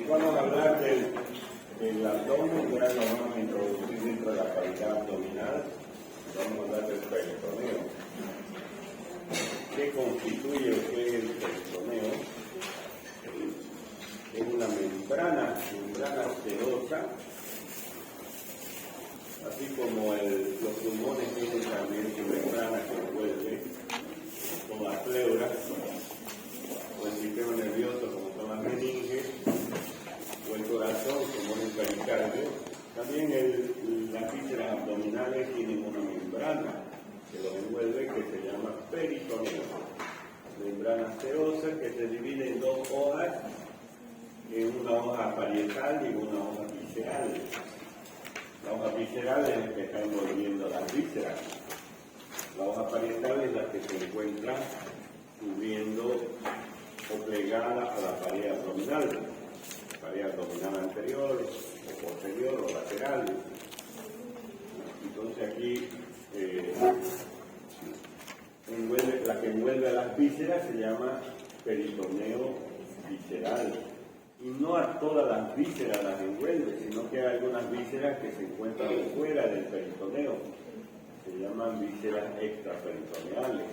Vamos a hablar del abdomen, ya lo vamos a introducir dentro de la cavidad abdominal. Vamos a hablar del peritoneo. ¿Qué constituye o qué es el peritoneo? Es una membrana serosa, así como los pulmones tienen también su membrana que envuelve con las pleuras, o el sistema nervioso como son las meninges, o el corazón como el pericardio. También las vísceras abdominales tienen una membrana que los envuelve que se llama peritoneo. Membrana serosa que se divide en dos hojas, en una hoja parietal y en una hoja visceral. La hoja visceral es la que está envolviendo las vísceras. La hoja parietal es la que se encuentra cubriendo o plegada a la pared abdominal anterior o posterior o lateral. Entonces aquí la que envuelve a las vísceras se llama peritoneo visceral. Y no a todas las vísceras las envuelve, sino que hay algunas vísceras que se encuentran fuera del peritoneo. Se llaman vísceras extraperitoneales.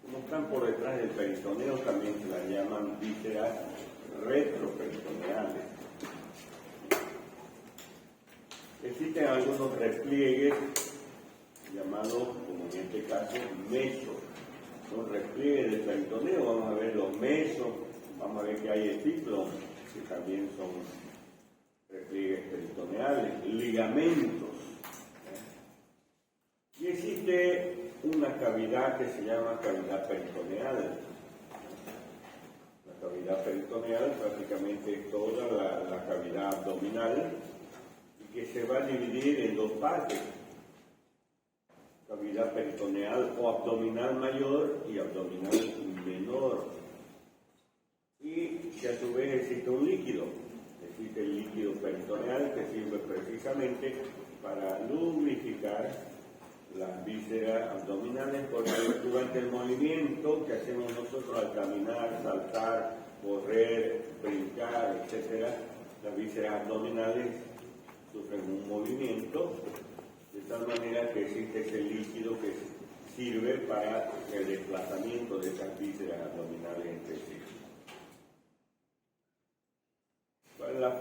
Como están por detrás del peritoneo, también se las llaman vísceras retroperitoneales. Existen algunos repliegues llamados, como en este caso, mesos. Son repliegues del peritoneo. Vamos a ver los mesos, vamos a ver que hay epíplones, que también son repliegues peritoneales, ligamentos. Y existe una cavidad que se llama cavidad peritoneal. La cavidad peritoneal prácticamente es toda la cavidad abdominal y que se va a dividir en dos partes. Cavidad peritoneal o abdominal mayor y abdominal menor. Y que a su vez existe un líquido. Existe el líquido peritoneal que sirve precisamente para lubrificar las vísceras abdominales, porque durante el movimiento que hacemos nosotros al caminar, saltar, correr, brincar, etc., las vísceras abdominales sufren un movimiento, de tal manera que existe ese líquido que sirve para el desplazamiento de esas vísceras abdominales entre sí. La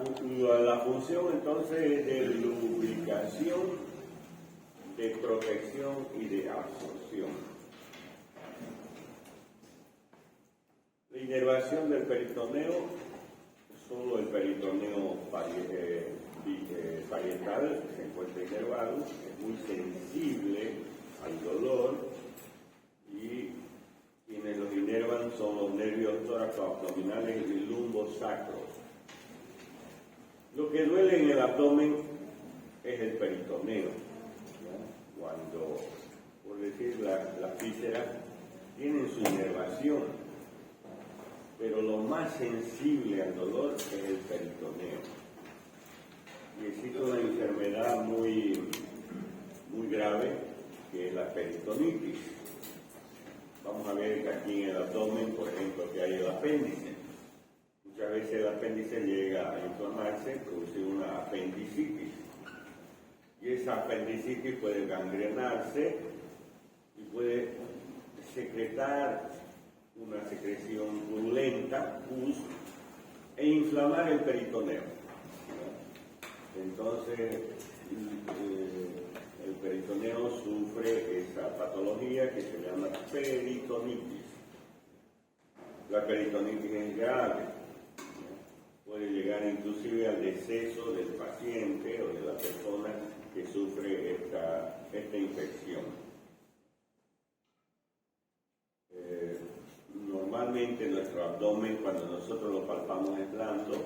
función entonces es de lubricación, de protección y de absorción. La inervación del peritoneo, solo el peritoneo parietal se encuentra inervado, es muy sensible al dolor y quienes los inervan son los nervios tóraco-abdominales y lumbosacros. Lo que duele en el abdomen es el peritoneo, ¿no? Cuando, por decir, las vísceras tienen su inervación, pero lo más sensible al dolor es el peritoneo. Y existe una enfermedad muy grave que es la peritonitis. Vamos a ver que aquí en el abdomen, por ejemplo, que hay el apéndice. Muchas veces el apéndice llega a inflamarse, produce una apendicitis. Y esa apendicitis puede gangrenarse y puede secretar una secreción purulenta, pus, e inflamar el peritoneo. Entonces, el peritoneo sufre esa patología que se llama peritonitis. La peritonitis es grave, ¿no? Puede llegar inclusive al deceso del paciente o de la persona que sufre esta infección. Normalmente nuestro abdomen, cuando nosotros lo palpamos es blando.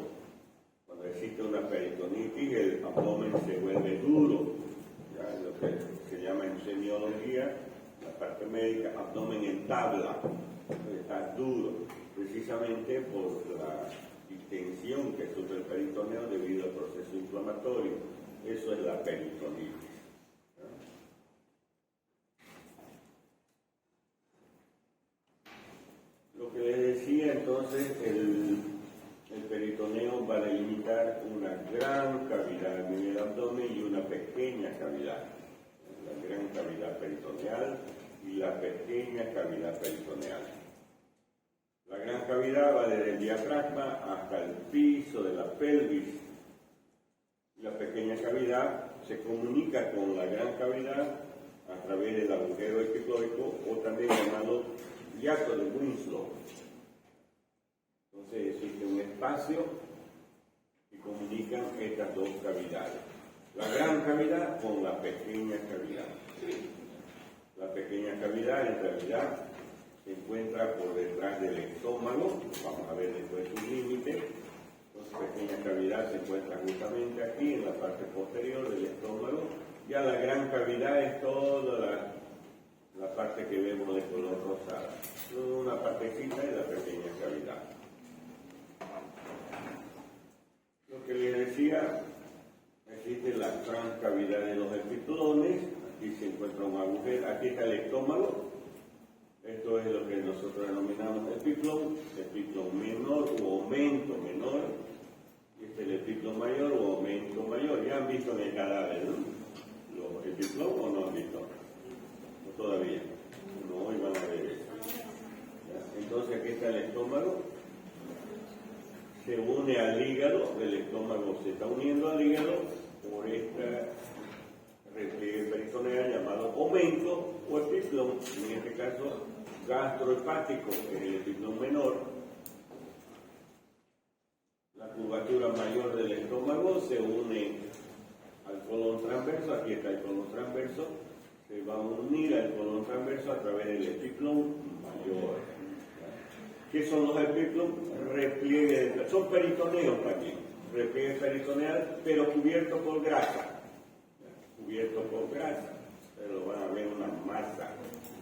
Cuando existe una peritonitis, el abdomen se vuelve duro, ya lo que se llama en semiología, la parte médica, abdomen en tabla, está duro, precisamente por la distensión que sufre el peritoneo debido al proceso inflamatorio. Eso es la peritonitis. Lo que les decía entonces, el peritoneo va a delimitar una gran cavidad en el abdomen y una pequeña cavidad, la gran cavidad peritoneal y la pequeña cavidad peritoneal. La gran cavidad va desde el diafragma hasta el piso de la pelvis. La pequeña cavidad se comunica con la gran cavidad a través del agujero epicloico, o también llamado hiato de Winslow. Entonces existe un espacio que comunican estas dos cavidades. La gran cavidad con la pequeña cavidad. La pequeña cavidad en realidad se encuentra por detrás del estómago, vamos a ver después su límite. Entonces, pequeña cavidad se encuentra justamente aquí en la parte posterior del estómago. Ya la gran cavidad es toda la parte que vemos de color rosada. Solo una partecita de la pequeña cavidad. Lo que les decía, existe la transcavidad de los epiplones. Aquí se encuentra un agujero, aquí está el estómago. Esto es lo que nosotros denominamos epiplón menor o aumento menor. Y este es el epiplón mayor o aumento mayor. Ya han visto en el cadáver, ¿no? ¿Los epiplón o no han visto? No todavía. No, hoy van a ver eso. ¿Ya? Entonces aquí está el estómago. Se une al hígado, el estómago se está uniendo al hígado por esta repliegue peritoneal llamado aumento o epiplón, en este caso gastrohepático, que es el epiplón menor. La curvatura mayor del estómago se une al colon transverso, aquí está el colon transverso, se va a unir al colon transverso a través del epiplón mayor. ¿Qué son los epiplón? Repliegue, son peritoneos también, repliegue peritoneal, pero cubierto por grasa. Cubierto por grasa, pero van a ver una masa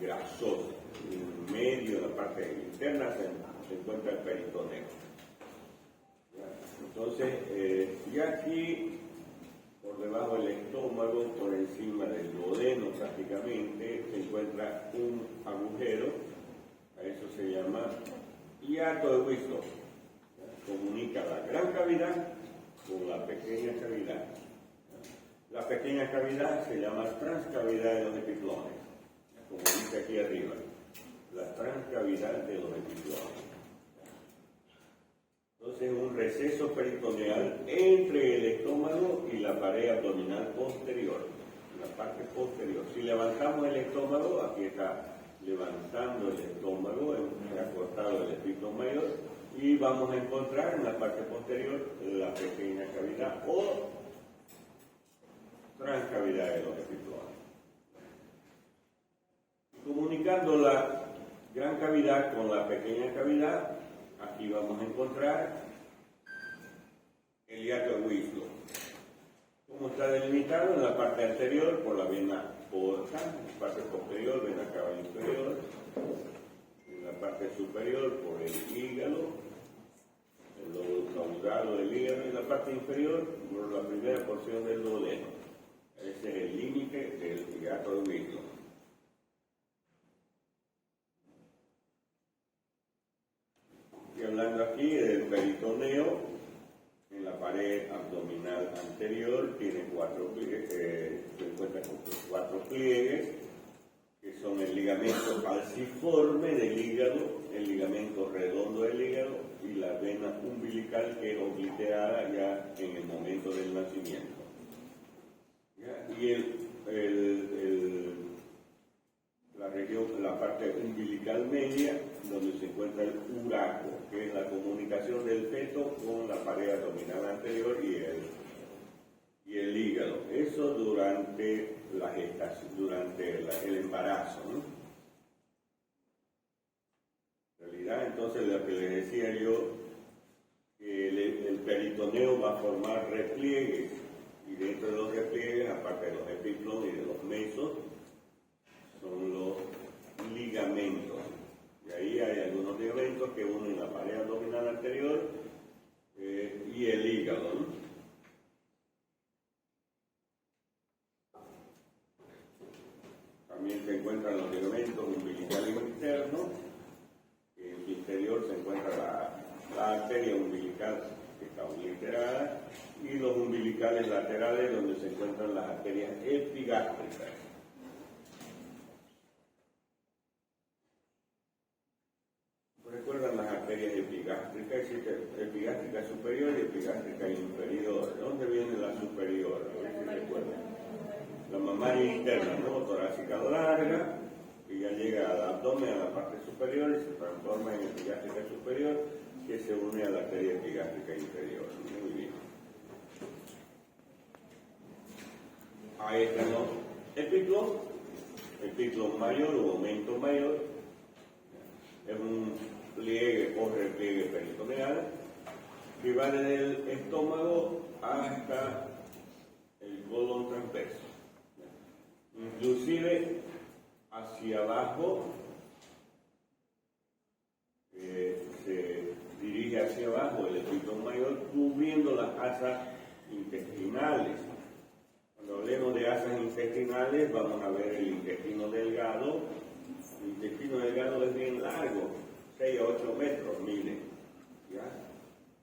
grasosa. En medio, en la parte interna, se encuentra el peritoneo. Entonces, y aquí, por debajo del estómago, por encima del duodeno prácticamente, se encuentra un agujero, a eso se llama hiato de Winslow. Comunica la gran cavidad con la pequeña cavidad. La pequeña cavidad se llama transcavidad de los epiplones, como dice aquí arriba, la transcavidad de los epiplones. Entonces, un receso peritoneal entre el estómago y la pared abdominal posterior, la parte posterior. Si levantamos el estómago, aquí está levantando el estómago, acortado el epiplón mayor, y vamos a encontrar en la parte posterior la pequeña cavidad o transcavidad de los epiplones. Comunicando la gran cavidad con la pequeña cavidad, aquí vamos a encontrar el hiato de Winslow. Como está delimitado en la parte anterior por la vena porta, en la parte posterior vena cava inferior, en la parte superior por el hígado, el lobo caudado del hígado, y en la parte inferior por la primera porción del duodeno. Ese es el límite del hiato de Winslow. Y hablando aquí del peritoneo, en la pared abdominal anterior tiene se encuentra con 4 pliegues, que son el ligamento falciforme del hígado, el ligamento redondo del hígado y la vena umbilical, que es obliterada ya en el momento del nacimiento. Y la región, la parte umbilical media, donde se encuentra el uraco, que es la comunicación del feto con la pared abdominal anterior y el hígado. Eso durante la gestación, durante el embarazo, ¿no? En realidad, entonces, lo que les decía yo, que el peritoneo va a formar repliegues, y dentro de los repliegues, aparte de los epiplones y de los mesos, son los ligamentos. Y ahí hay algunos ligamentos que unen la pared abdominal anterior y el hígado, ¿no? También se encuentran los ligamentos umbilical y internos, que en su interior se encuentra la arteria umbilical que está obliterada y los umbilicales laterales donde se encuentran las arterias epigástricas. ¿Recuerdan las arterias epigástricas? Existe epigástrica superior y epigástrica inferior. ¿De dónde viene la superior? A ver si recuerdan. La mamaria interna, ¿no? Torácica larga, que ya llega al abdomen, a la parte superior, y se transforma en epigástrica superior, que se une a la arteria epigástrica inferior. Muy bien. Ahí están los epíclon mayor o aumento mayor, es un pliegue, corre el pliegue peritoneal, que va desde el estómago hasta el colon transverso. Inclusive hacia abajo, se dirige hacia abajo el epíclon mayor, cubriendo las asas intestinales. Cuando hablemos de asas intestinales, vamos a ver el intestino delgado. El intestino delgado es bien largo, 6 a 8 metros, miren, ¿ya?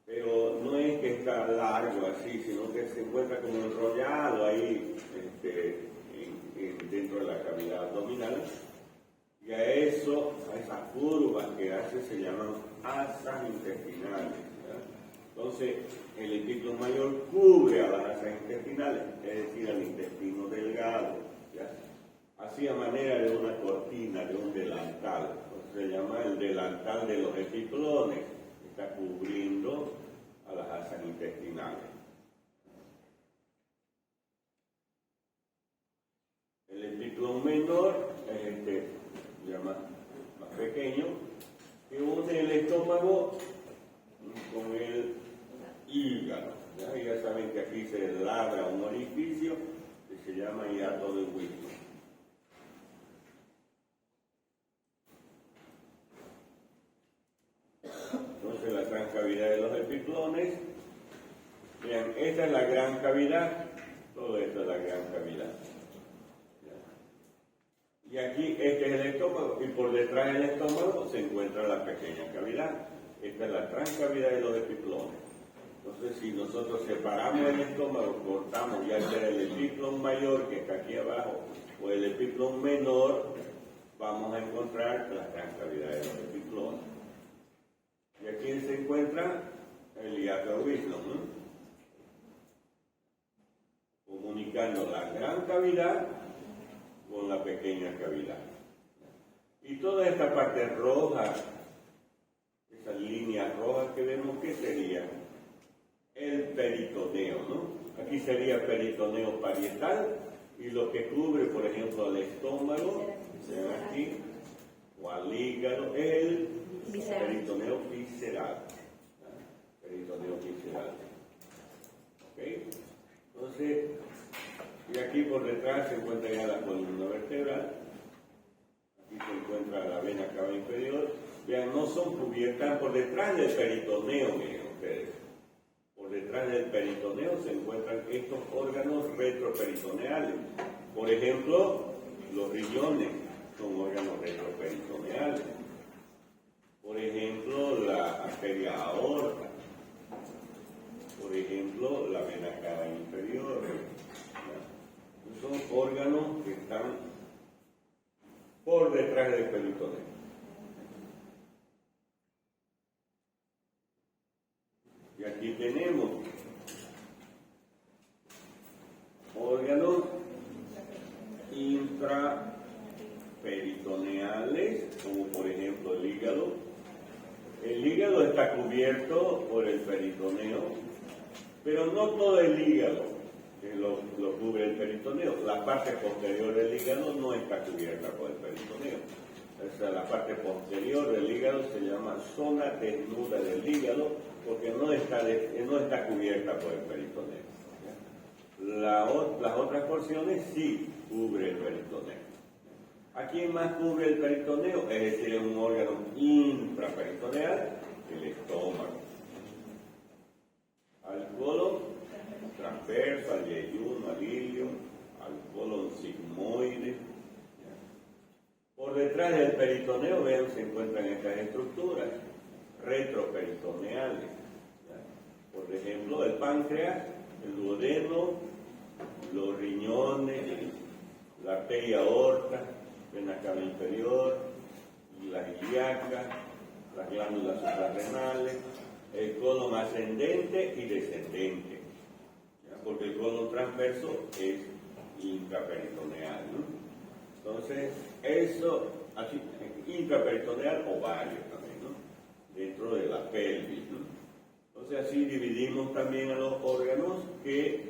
Pero no es que está largo así, sino que se encuentra como enrollado ahí dentro de la cavidad abdominal. Y a esas curvas que hace se llaman asas intestinales, ¿ya? Entonces, el epíclon mayor cubre a las asas intestinales, es decir, al intestino delgado, ¿ya? Así a manera de una cortina, de un delantal. Entonces se llama el delantal de los epiclones, que está cubriendo a las asas intestinales. El epiclon menor es se llama más pequeño, que une el estómago con el hígado. Ya saben que aquí se labra un orificio que se llama hiato de Whitney. Entonces la transcavidad de los epiclones, vean, esta es la gran cavidad, todo esto es la gran cavidad. Y aquí este es el estómago, y por detrás del estómago se encuentra la pequeña cavidad. Esta es la transcavidad de los epiclones. Entonces, si nosotros separamos el estómago, cortamos ya sea el epiclon mayor que está aquí abajo o el epiclon menor, vamos a encontrar la transcavidad de los epiclones. Y aquí se encuentra el hiato de Whitney, comunicando la gran cavidad con la pequeña cavidad. Y toda esta parte roja, esas líneas rojas que vemos, ¿qué sería? El peritoneo, ¿no? Aquí sería peritoneo parietal, y lo que cubre, por ejemplo, al estómago, aquí, o al hígado, es el peritoneo visceral. Peritoneo visceral. ¿Ok? Entonces, y aquí por detrás se encuentra ya la columna vertebral. Aquí se encuentra la vena cava inferior. Vean, no son cubiertas por detrás del peritoneo, miren ustedes. Por detrás del peritoneo se encuentran estos órganos retroperitoneales. Por ejemplo, los riñones son órganos retroperitoneales. Por ejemplo, la arteria aorta. Por ejemplo, la vena cava inferior. Son órganos que están por detrás del peritoneo. Y aquí tenemos órganos intraperitoneales, como por ejemplo el hígado. El hígado está cubierto por el peritoneo, pero no todo el hígado que lo cubre el peritoneo. La parte posterior del hígado no está cubierta por el peritoneo. O sea, la parte posterior del hígado se llama zona desnuda del hígado porque no está cubierta por el peritoneo. Las otras porciones sí cubre el peritoneo. ¿A quién más cubre el peritoneo? Es decir, es un órgano intraperitoneal, el estómago. Al colon transverso, al yeyuno, al ilion, al colon sigmoide. Por detrás del peritoneo, vean, se encuentran estas estructuras. retroperitoneales. ¿Ya? Por ejemplo, el páncreas, el duodeno, los riñones, la arteria aorta, vena cava inferior, la ilíaca, las glándulas suprarrenales, el colon ascendente y descendente, ¿ya? Porque el colon transverso es intraperitoneal, ¿no? Entonces, eso, así, intraperitoneal ovario también, ¿no? Dentro de la pelvis, ¿no? Entonces, así dividimos también a los órganos que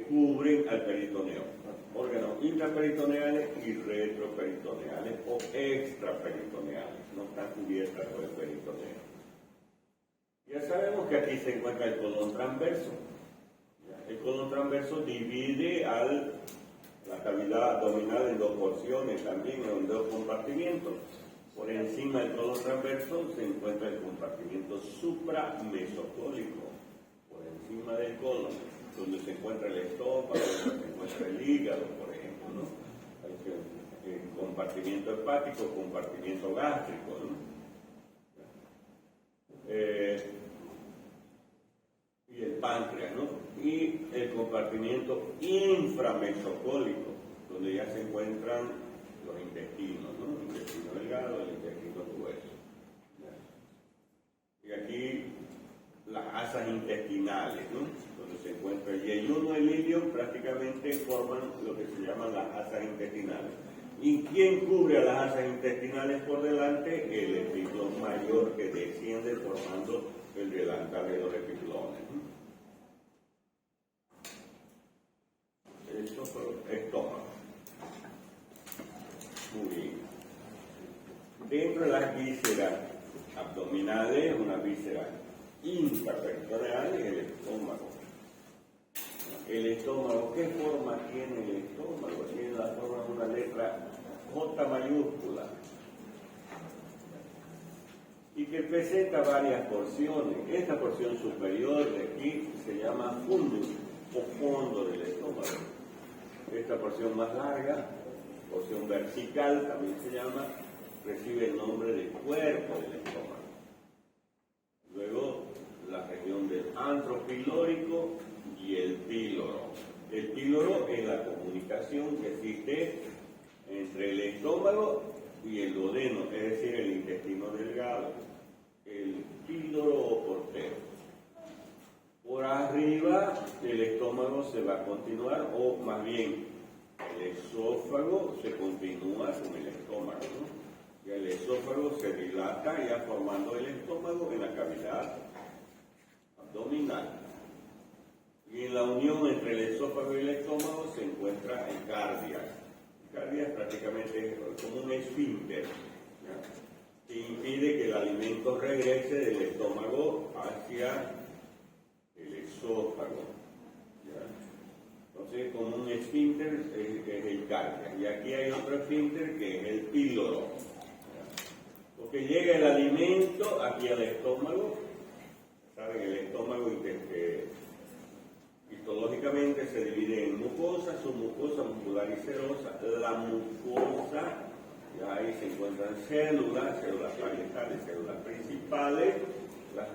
cubren al peritoneo. Órganos intraperitoneales y retroperitoneales o extraperitoneales, no están cubiertas por el peritoneo. Ya sabemos que aquí se encuentra el colon transverso. El colon transverso divide la cavidad abdominal en dos porciones, también en dos compartimientos. Por encima del colon transverso se encuentra el compartimento supramesocólico, por encima del colon, donde se encuentra el estómago, donde se encuentra el hígado, por ejemplo, ¿no? El compartimento hepático, compartimento gástrico, ¿no? Y el páncreas, ¿no? Y el compartimento inframesocólico, donde ya se encuentran los intestinos, ¿no? El intestino delgado, el intestino grueso. ¿Ya? Y aquí las asas intestinales, ¿no? Donde se encuentra el yeyuno y el ilio, prácticamente forman lo que se llaman las asas intestinales. ¿Y quién cubre a las asas intestinales por delante? El epiclón mayor que desciende formando el delantal de los epiclones, ¿no? Esto fue el estómago. Muy bien. Dentro de las vísceras abdominales, una víscera intraperitoneal es el estómago. El estómago, ¿qué forma tiene el estómago? Tiene la forma de una letra J mayúscula y que presenta varias porciones. Esta porción superior de aquí se llama fundus o fondo del estómago. Esta porción más larga, porción vertical también se llama, recibe el nombre de cuerpo del estómago. Luego la región del antro pilórico y el píloro. El píloro es la comunicación que existe entre el estómago y el duodeno, es decir, el intestino delgado, el píloro o portero. Por arriba el estómago se va a continuar, o más bien el esófago se continúa con el estómago, ¿no? Y el esófago se dilata ya formando el estómago en la cavidad abdominal. Y en la unión entre el esófago y el estómago se encuentra el cardiac. El cardiac prácticamente es como un esfínter, ¿ya? Que impide que el alimento regrese del estómago hacia el esófago, ¿ya? Entonces, como un esfínter es el cardiac. Y aquí hay otro esfínter que es el píloro, ¿ya? Porque llega el alimento aquí al estómago. ¿Saben? El estómago histológicamente se divide en mucosa, submucosa, muscular y serosa. La mucosa, ya ahí se encuentran células parietales, células principales, las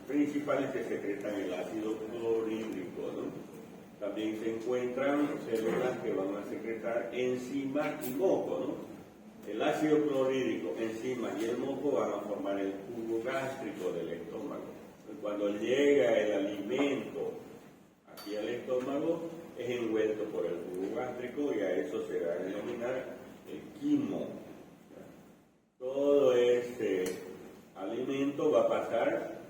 principales que secretan el ácido clorhídrico, ¿no? También se encuentran células que van a secretar enzimas y moco, ¿no? El ácido clorhídrico, enzimas y el moco van a formar el jugo gástrico del estómago. Cuando llega el alimento aquí al estómago, es envuelto por el jugo gástrico y a eso se va a denominar el quimo. Todo este alimento va a pasar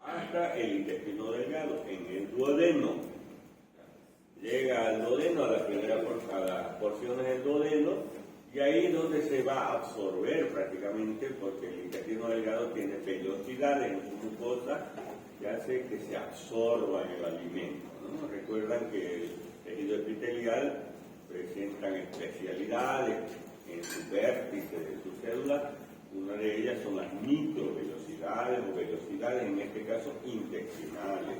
hasta el intestino delgado, en el duodeno. Llega al duodeno, a las porciones del duodeno, y ahí es donde se va a absorber prácticamente, porque el intestino delgado tiene vellosidades en su mucosa que hace que se absorba en el alimento, ¿no? Recuerdan que el tejido epitelial presentan especialidades en su vértice de sus células. Una de ellas son las microvellosidades o velocidades, en este caso intestinales.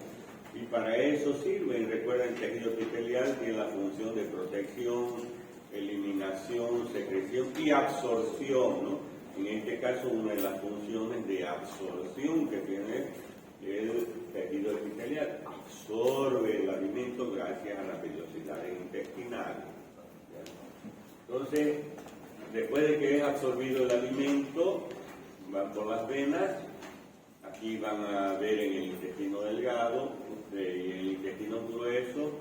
Y para eso sirven, recuerden, el tejido epitelial tiene la función de protección, eliminación, secreción y absorción, ¿no? En este caso, una de las funciones de absorción que tiene el tejido epitelial, absorbe el alimento gracias a las vellosidades intestinales. Entonces, después de que es absorbido el alimento, van por las venas. Aquí van a ver en el intestino delgado y en el intestino grueso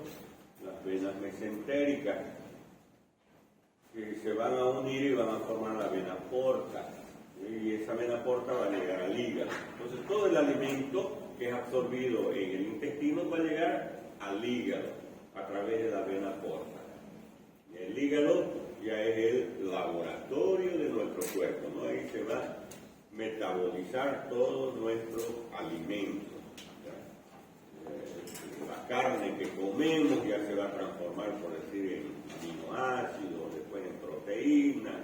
las venas mesentéricas, que se van a unir y van a formar la vena porta. Y esa vena porta va a llegar al hígado. Entonces todo el alimento que es absorbido en el intestino va a llegar al hígado a través de la vena porta. Y el hígado ya es el laboratorio de nuestro cuerpo, ¿no? Ahí se va a metabolizar todos nuestros alimentos. La carne que comemos ya se va a transformar, por decir, en aminoácidos, después en proteínas,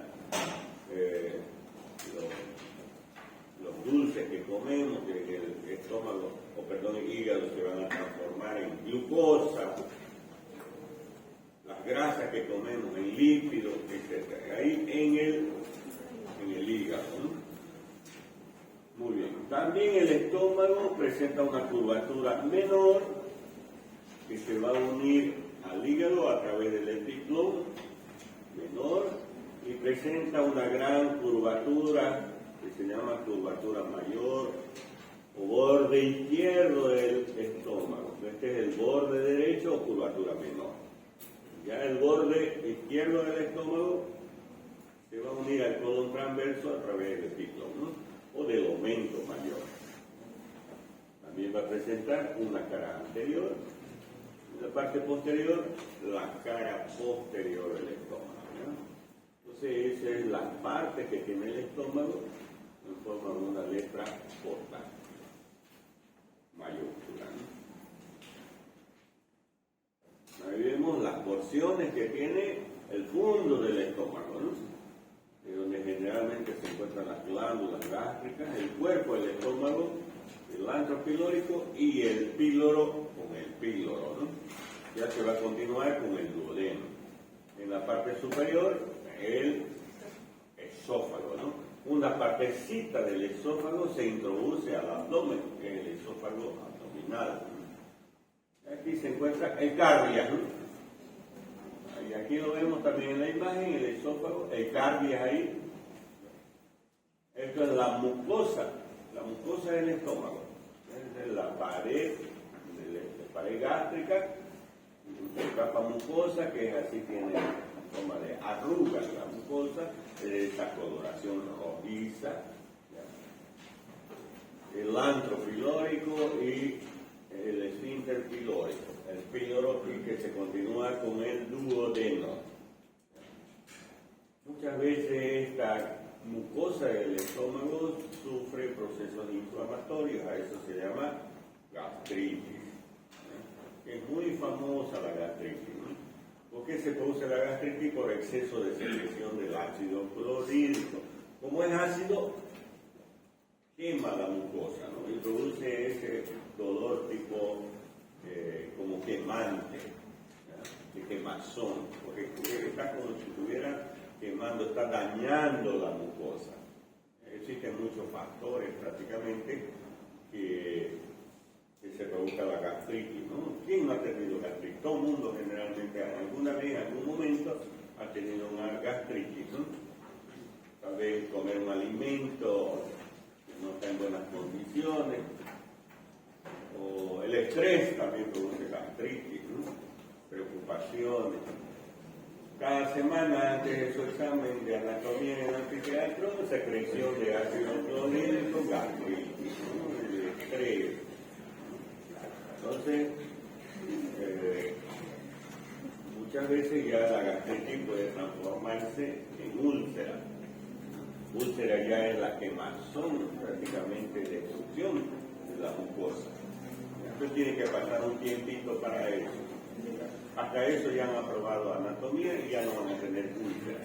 los dulces que comemos, que el estómago, el hígado se van a transformar en glucosa, las grasas que comemos en lípidos, etc. Ahí en el hígado, ¿no? Muy bien. También el estómago presenta una curvatura menor que se va a unir al hígado a través del epiplón menor y presenta una gran curvatura que se llama curvatura mayor o borde izquierdo del estómago. Este es el borde derecho o curvatura menor. Ya el borde izquierdo del estómago se va a unir al colon transverso a través del epiplón, ¿no? O del aumento mayor. También va a presentar una cara anterior, en la parte posterior, la cara posterior del estómago, ¿no? Entonces esa es la parte que tiene el estómago en forma de una letra J mayúscula, ¿no? Ahí vemos las porciones que tiene el fondo del estómago, ¿no? Donde generalmente se encuentran las glándulas gástricas, el cuerpo, el estómago, el antro pilórico y el píloro con el píloro, ¿no? Ya se va a continuar con el duodeno. En la parte superior, el esófago, ¿no? Una partecita del esófago se introduce al abdomen, que es el esófago abdominal, ¿no? Aquí se encuentra el cardia, ¿no? Y aquí lo vemos también en la imagen, el esófago, el cardia ahí. Esto es la mucosa del estómago. Es la pared, la pared gástrica, la capa mucosa, que es así, tiene forma de arruga la mucosa, esa coloración rojiza. El antro pilórico y el esfínter pilórico. El píloro que se continúa con el duodeno. Muchas veces esta mucosa del estómago sufre procesos inflamatorios, a eso se llama gastritis. Es muy famosa la gastritis, ¿no? ¿Por qué se produce la gastritis? Por exceso de secreción del ácido clorhídrico. Como es ácido, quema la mucosa, ¿no? Y produce ese dolor tipo como quemante, ¿ya? De quemazón, porque está como si estuviera quemando, está dañando la mucosa. Existen muchos factores prácticamente que se produzca la gastritis, ¿no? ¿Quién no ha tenido gastritis? Todo el mundo generalmente alguna vez, en algún momento, ha tenido una gastritis, ¿no? Tal vez comer un alimento que no está en buenas condiciones, o el estrés también produce gastritis, ¿no? Preocupaciones. Cada semana antes de su examen de anatomía en el anfiteatro, secreción de ácido clorhídrico, gastritis, ¿no? El estrés. Entonces, muchas veces ya la gastritis puede transformarse en úlcera. Úlcera ya es la quemazón, prácticamente destrucción de la mucosa. Entonces tiene que pasar un tiempito para eso. Hasta eso ya han aprobado anatomía y ya no van a tener úlcera.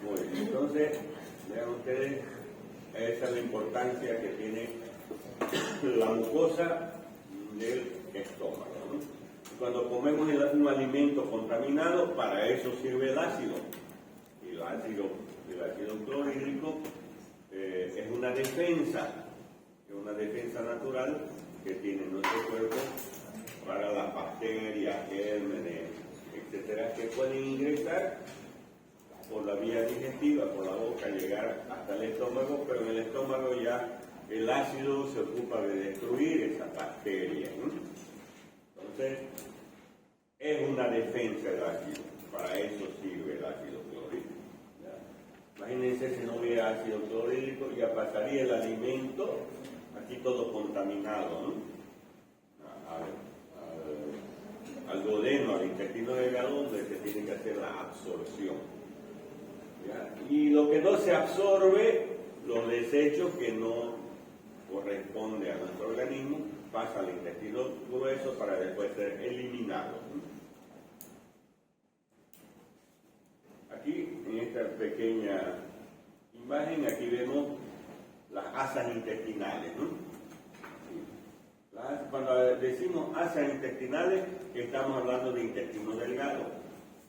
Muy bien, entonces, vean ustedes, esa es la importancia que tiene la mucosa del estómago, ¿no? cuando comemos un alimento contaminado, para eso sirve el ácido. Y el ácido clorhídrico es una defensa natural que tiene nuestro cuerpo para las bacterias, gérmenes, etcétera, que pueden ingresar por la vía digestiva, por la boca, llegar hasta el estómago, pero en el estómago ya el ácido se ocupa de destruir esa bacteria, ¿no? Entonces, es una defensa del ácido, para eso sirve el ácido clorhídrico. Imagínense si no hubiera ácido clorhídrico, ya pasaría el alimento, aquí todo contaminado, ¿no? Al duodeno, al intestino delgado, donde se tiene que hacer la absorción. ¿Ya? Y lo que no se absorbe, los desechos que no corresponde a nuestro organismo, pasa al intestino grueso para después ser eliminado. Aquí, en esta pequeña imagen, aquí vemos las asas intestinales, ¿no? Cuando decimos asas intestinales, estamos hablando de intestino delgado,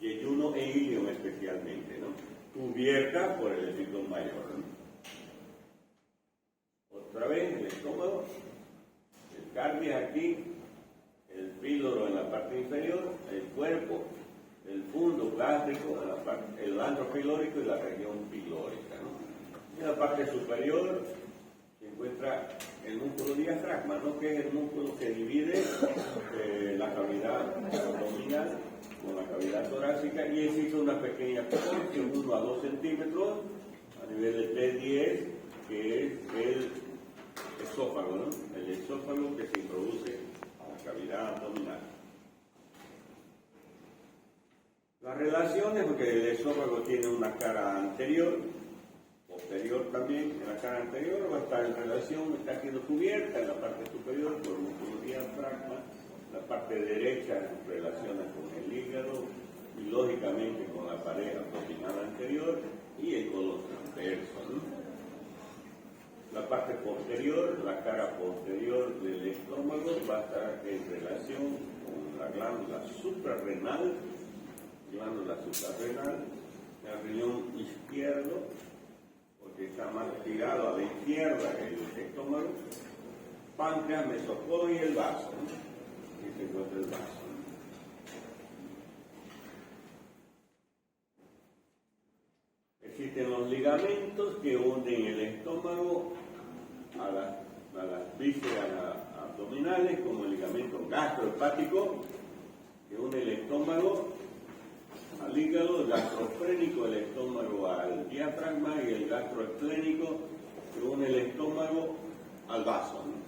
yeyuno e ilion especialmente, ¿no? Cubierta por el epíteto mayor, ¿no? Otra vez el estómago, el cardias aquí, el píloro en la parte inferior, el cuerpo, el fundo gástrico, el antro pilórico y la región pilórica, ¿no? En la parte superior se encuentra el músculo diafragma, ¿no? Que es el músculo que divide la cavidad abdominal con la cavidad torácica, y existe una pequeña porción, 1 a 2 centímetros, a nivel de T10, que es el esófago, ¿no? El esófago que se introduce a la cavidad abdominal. Las relaciones, porque el esófago tiene una cara anterior, posterior también. En la cara anterior va a estar en relación, está siendo cubierta en la parte superior por un músculo diafragma, la parte derecha en relaciona con el hígado y lógicamente con la pared abdominal anterior y el colon transverso, ¿no? La parte posterior, la cara posterior del estómago, va a estar en relación con la glándula suprarrenal, el riñón izquierdo, porque está más tirado a la izquierda el estómago, páncreas, mesocolon y el vaso, ¿no? Aquí se encuentra el vaso. Existen los ligamentos que unen el estómago a las vísceras abdominales, como el ligamento gastrohepático, que une el estómago al hígado, el gastrofrénico, el estómago al diafragma, y el gastroesplénico, que une el estómago al vaso, ¿no?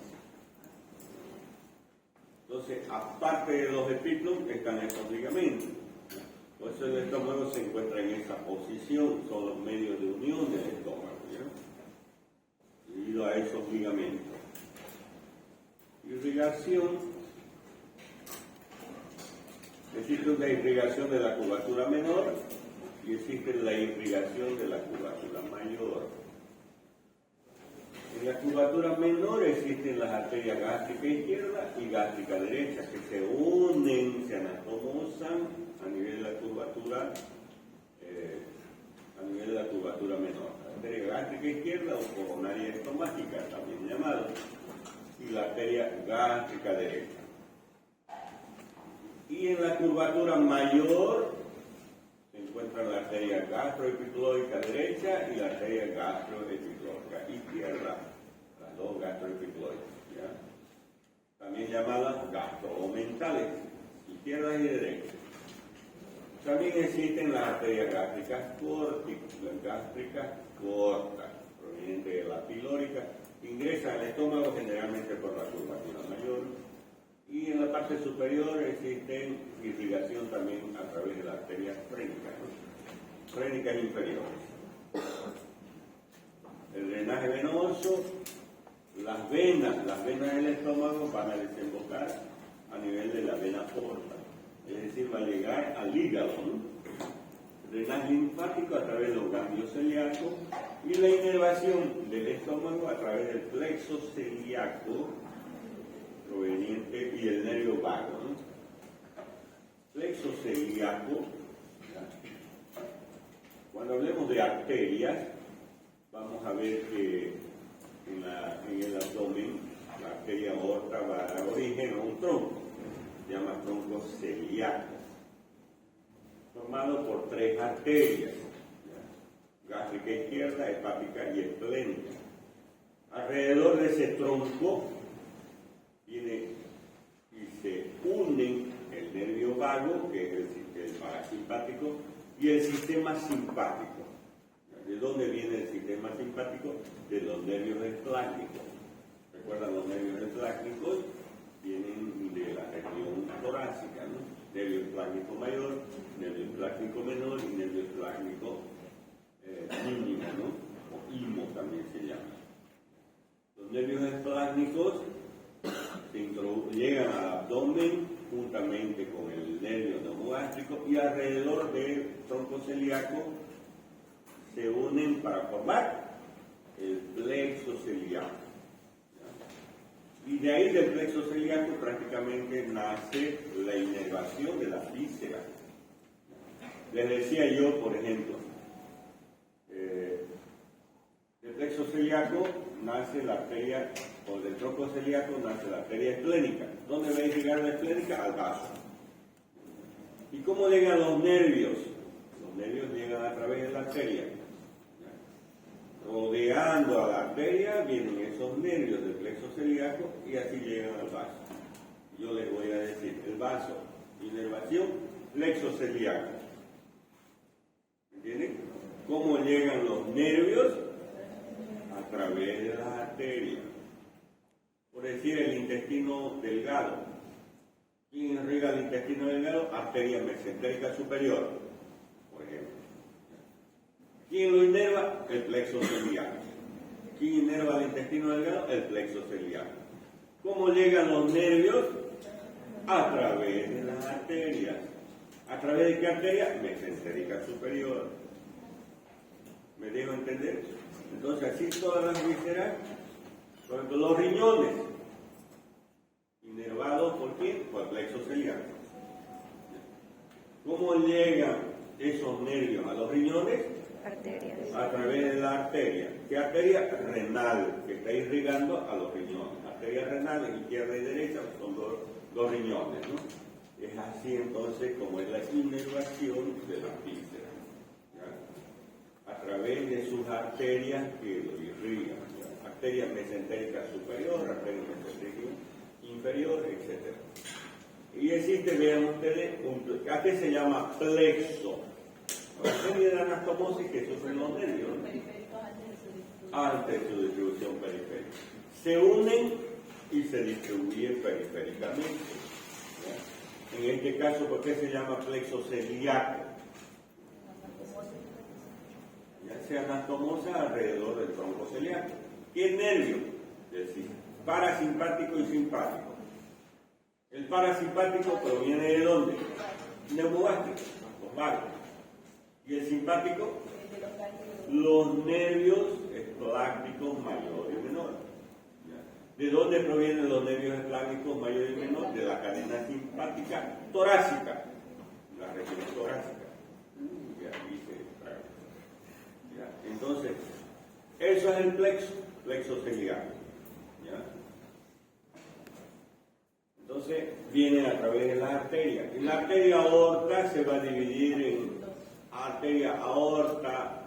Entonces, aparte de los epítelos, están estos ligamentos. Por eso el estómago se encuentra en esa posición, son los medios de unión del estómago, ¿ya? Debido a esos ligamentos. Irrigación. Existe una irrigación de la curvatura menor y existe la irrigación de la curvatura mayor. En la curvatura menor existen las arterias gástrica izquierda y gástrica derecha, que se unen, se anatomozan a nivel de la curvatura menor. La arteria gástrica izquierda o coronaria estomática, también llamada, y la arteria gástrica derecha. Y en la curvatura mayor se encuentra la arteria gastroepiclóica derecha y la arteria gastroepiclóica izquierda, las dos gastroepiclóicas, ¿ya? También llamadas gastromentales, izquierda y derecha. También existen las arterias gástricas cortas, provenientes de la pilórica, que ingresan al estómago generalmente por la curvatura mayor. Y en la parte superior existe irrigación también a través de las arterias frénicas, ¿no? Frénicas inferiores. El drenaje venoso, las venas del estómago van a desembocar a nivel de la vena porta, es decir, va a llegar al hígado, ¿no? El drenaje linfático a través de los ganglios celíacos y la inervación del estómago a través del plexo celíaco proveniente y el nervio vago, ¿no? plexo celíaco. Cuando hablemos de arterias, vamos a ver que en el abdomen la arteria aorta va a dar origen a un tronco, se llama tronco celíaco, formado por 3 arterias, gástrica izquierda, hepática y esplénica. Alrededor de ese tronco viene y se unen el nervio vago, que es el parasimpático, y el sistema simpático. ¿De dónde viene el sistema simpático? De los nervios esplácnicos. ¿Recuerdan los nervios esplácnicos? Vienen de la región torácica, ¿no? Nervio esplácnico mayor, nervio esplácnico menor y nervio esplácnico mínimo, ¿no? O IMO también se llama. Los nervios esplácnicos llegan al abdomen juntamente con el nervio neumogástrico y alrededor del tronco celíaco se unen para formar el plexo celíaco. Y de ahí del plexo celíaco prácticamente nace la inervación de la víscera. Les decía yo, por ejemplo, del plexo celíaco nace la arteria, o del tronco celíaco nace la arteria esplénica. ¿Dónde va a llegar la esplénica? Al vaso. ¿Y cómo llegan los nervios? Los nervios llegan a través de la arteria. Rodeando a la arteria vienen esos nervios del plexo celíaco y así llegan al vaso. Yo les voy a decir, el vaso, inervación, plexo celíaco. ¿Entienden? ¿Cómo llegan los nervios? A través de las arterias. Por decir, el intestino delgado. ¿Quién irriga el intestino delgado? Arteria mesentérica superior, por ejemplo. ¿Quién lo inerva? El plexo celíaco. ¿Quién inerva el intestino delgado? El plexo celíaco. ¿Cómo llegan los nervios? A través de las arterias. ¿A través de qué arteria? Mesentérica superior. ¿Me dejo entender? Entonces, así todas las vísceras, por ejemplo, los riñones, inervados por quién? Por el plexo celíaco. ¿Cómo llegan esos nervios a los riñones? Arterias. A través de la arteria. ¿Qué arteria? Renal, que está irrigando a los riñones. Arteria renal, izquierda y derecha, son dos riñones, ¿no? Es así entonces como es la inervación de las vísceras. A través de sus arterias que lo irrigan. Arteria mesentérica superior, arteria mesentérica inferior, etc. Y existe, vean ustedes, ¿qué se llama plexo? La serie de anastomosis que sufren los nervios, ¿no? Antes de su distribución periférica. Se unen y se distribuyen periféricamente. ¿Ya? En este caso, ¿por qué se llama plexo celíaco? Ya se anastomosa alrededor del tronco celíaco. ¿Qué nervio? Es decir, parasimpático y simpático. El parasimpático proviene ¿de dónde? Neumogástrico, los vagos. ¿Y el simpático? Los nervios esplácnicos mayor y menor. ¿De dónde provienen los nervios esplácnicos mayor y menor? De la cadena simpática torácica, la región torácica. Y aquí se trae. Entonces, eso es el plexo celíaco. Entonces, viene a través de las arterias. Y la arteria aorta se va a dividir en arteria aorta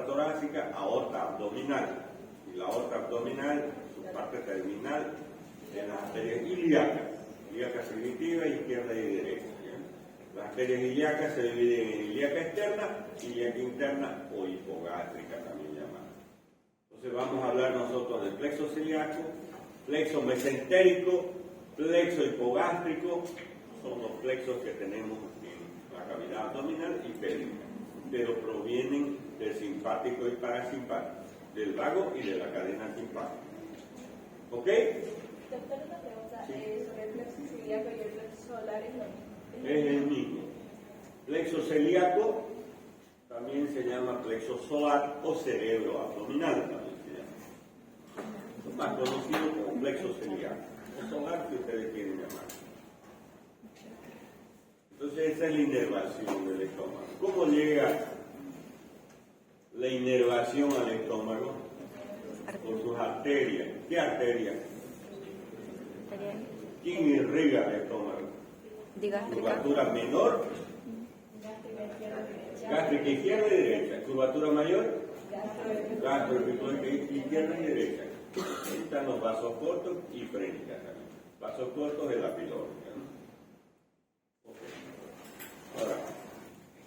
torácica, aorta abdominal. Y la aorta abdominal, su parte terminal, en las arterias ilíacas primitiva, izquierda y derecha. Las arterias ilíacas se dividen en ilíaca externa, ilíaca interna o hipogástrica también llamada. Entonces vamos a hablar nosotros del plexo celíaco, plexo mesentérico, plexo hipogástrico, son los plexos que tenemos en la cavidad abdominal y pélvica, pero provienen del simpático y parasimpático, del vago y de la cadena simpática. ¿Ok? Doctor, una pregunta, Sí. sobre el plexo celíaco y el plexo solar es lo mismo. Es el mismo. Plexo celíaco también se llama plexo solar o cerebro abdominal, también se llama. Es más conocido como plexo celíaco o solar, que ustedes quieren llamar. Entonces esa es la inervación del estómago. ¿Cómo llega la inervación al estómago? Por sus arterias. ¿Qué arterias? ¿Quién irriga el estómago? Curvatura menor, gástrica izquierda y derecha. Curvatura mayor, gastroepicórica izquierda y derecha. Ahí están los vasos cortos y frénicas también. Vasos cortos de la pilórica, ¿no? Okay. Ahora,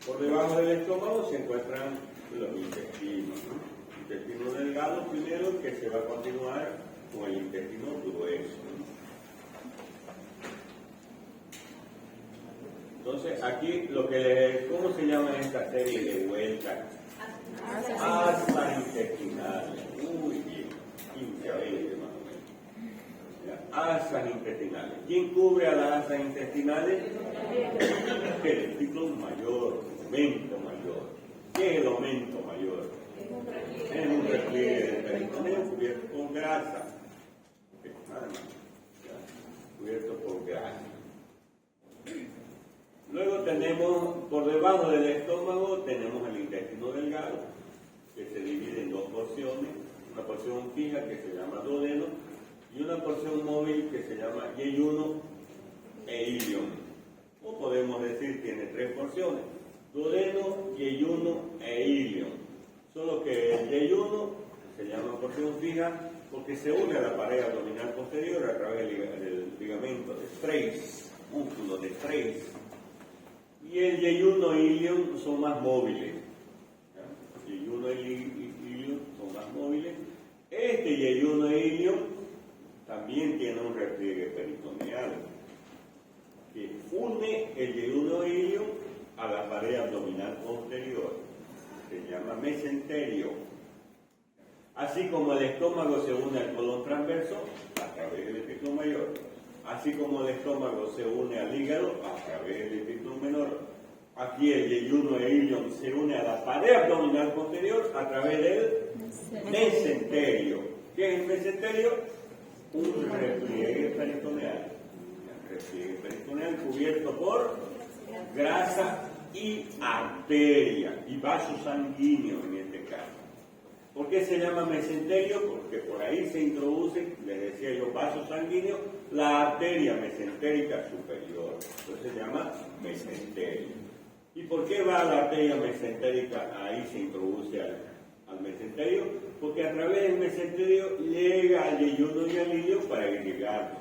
por debajo del estómago se encuentran los intestinos, ¿no? Intestino delgado primero, que se va a continuar con el intestino grueso, ¿no? Entonces, aquí ¿cómo se llama esta serie de vueltas? Asas intestinales. Muy bien, 15 a 20 más o menos. Asas intestinales. ¿Quién cubre a las asas intestinales? El ciclo mayor, aumento mayor. ¿Qué es el aumento mayor? Es un repliegue del peritoneo cubierto por grasa. Cubierto por grasa. Luego tenemos, por debajo del estómago, tenemos el intestino delgado, que se divide en dos porciones, una porción fija que se llama duodeno y una porción móvil que se llama yeyuno e ilion. O podemos decir tiene tres porciones, duodeno, yeyuno e ilion. Solo que el yeyuno se llama porción fija porque se une a la pared abdominal posterior a través del ligamento de Streiss, músculo de Streiss. Y el yeyuno y ilion son más móviles. Yeyuno y ilion son más móviles. Este yeyuno e ilion también tiene un repliegue peritoneal que une el yeyuno e ilion a la pared abdominal posterior. Se llama mesenterio. Así como el estómago se une al colon transverso a través del epíteto mayor. Así como el estómago se une al hígado a través del epíteto menor. Aquí el yeyuno e ilion se une a la pared abdominal posterior a través del mesenterio. ¿Qué es el mesenterio? Un repliegue peritoneal. Un repliegue peritoneal cubierto por grasa y arteria y vaso sanguíneo en este caso. ¿Por qué se llama mesenterio? Porque por ahí se introduce, les decía yo, vaso sanguíneo, la arteria mesentérica superior. Entonces se llama mesenterio. ¿Y por qué va la arteria mesentérica? Ahí se introduce al mesenterio. Porque a través del mesenterio llega al yeyuno y al ilion para irrigarlo.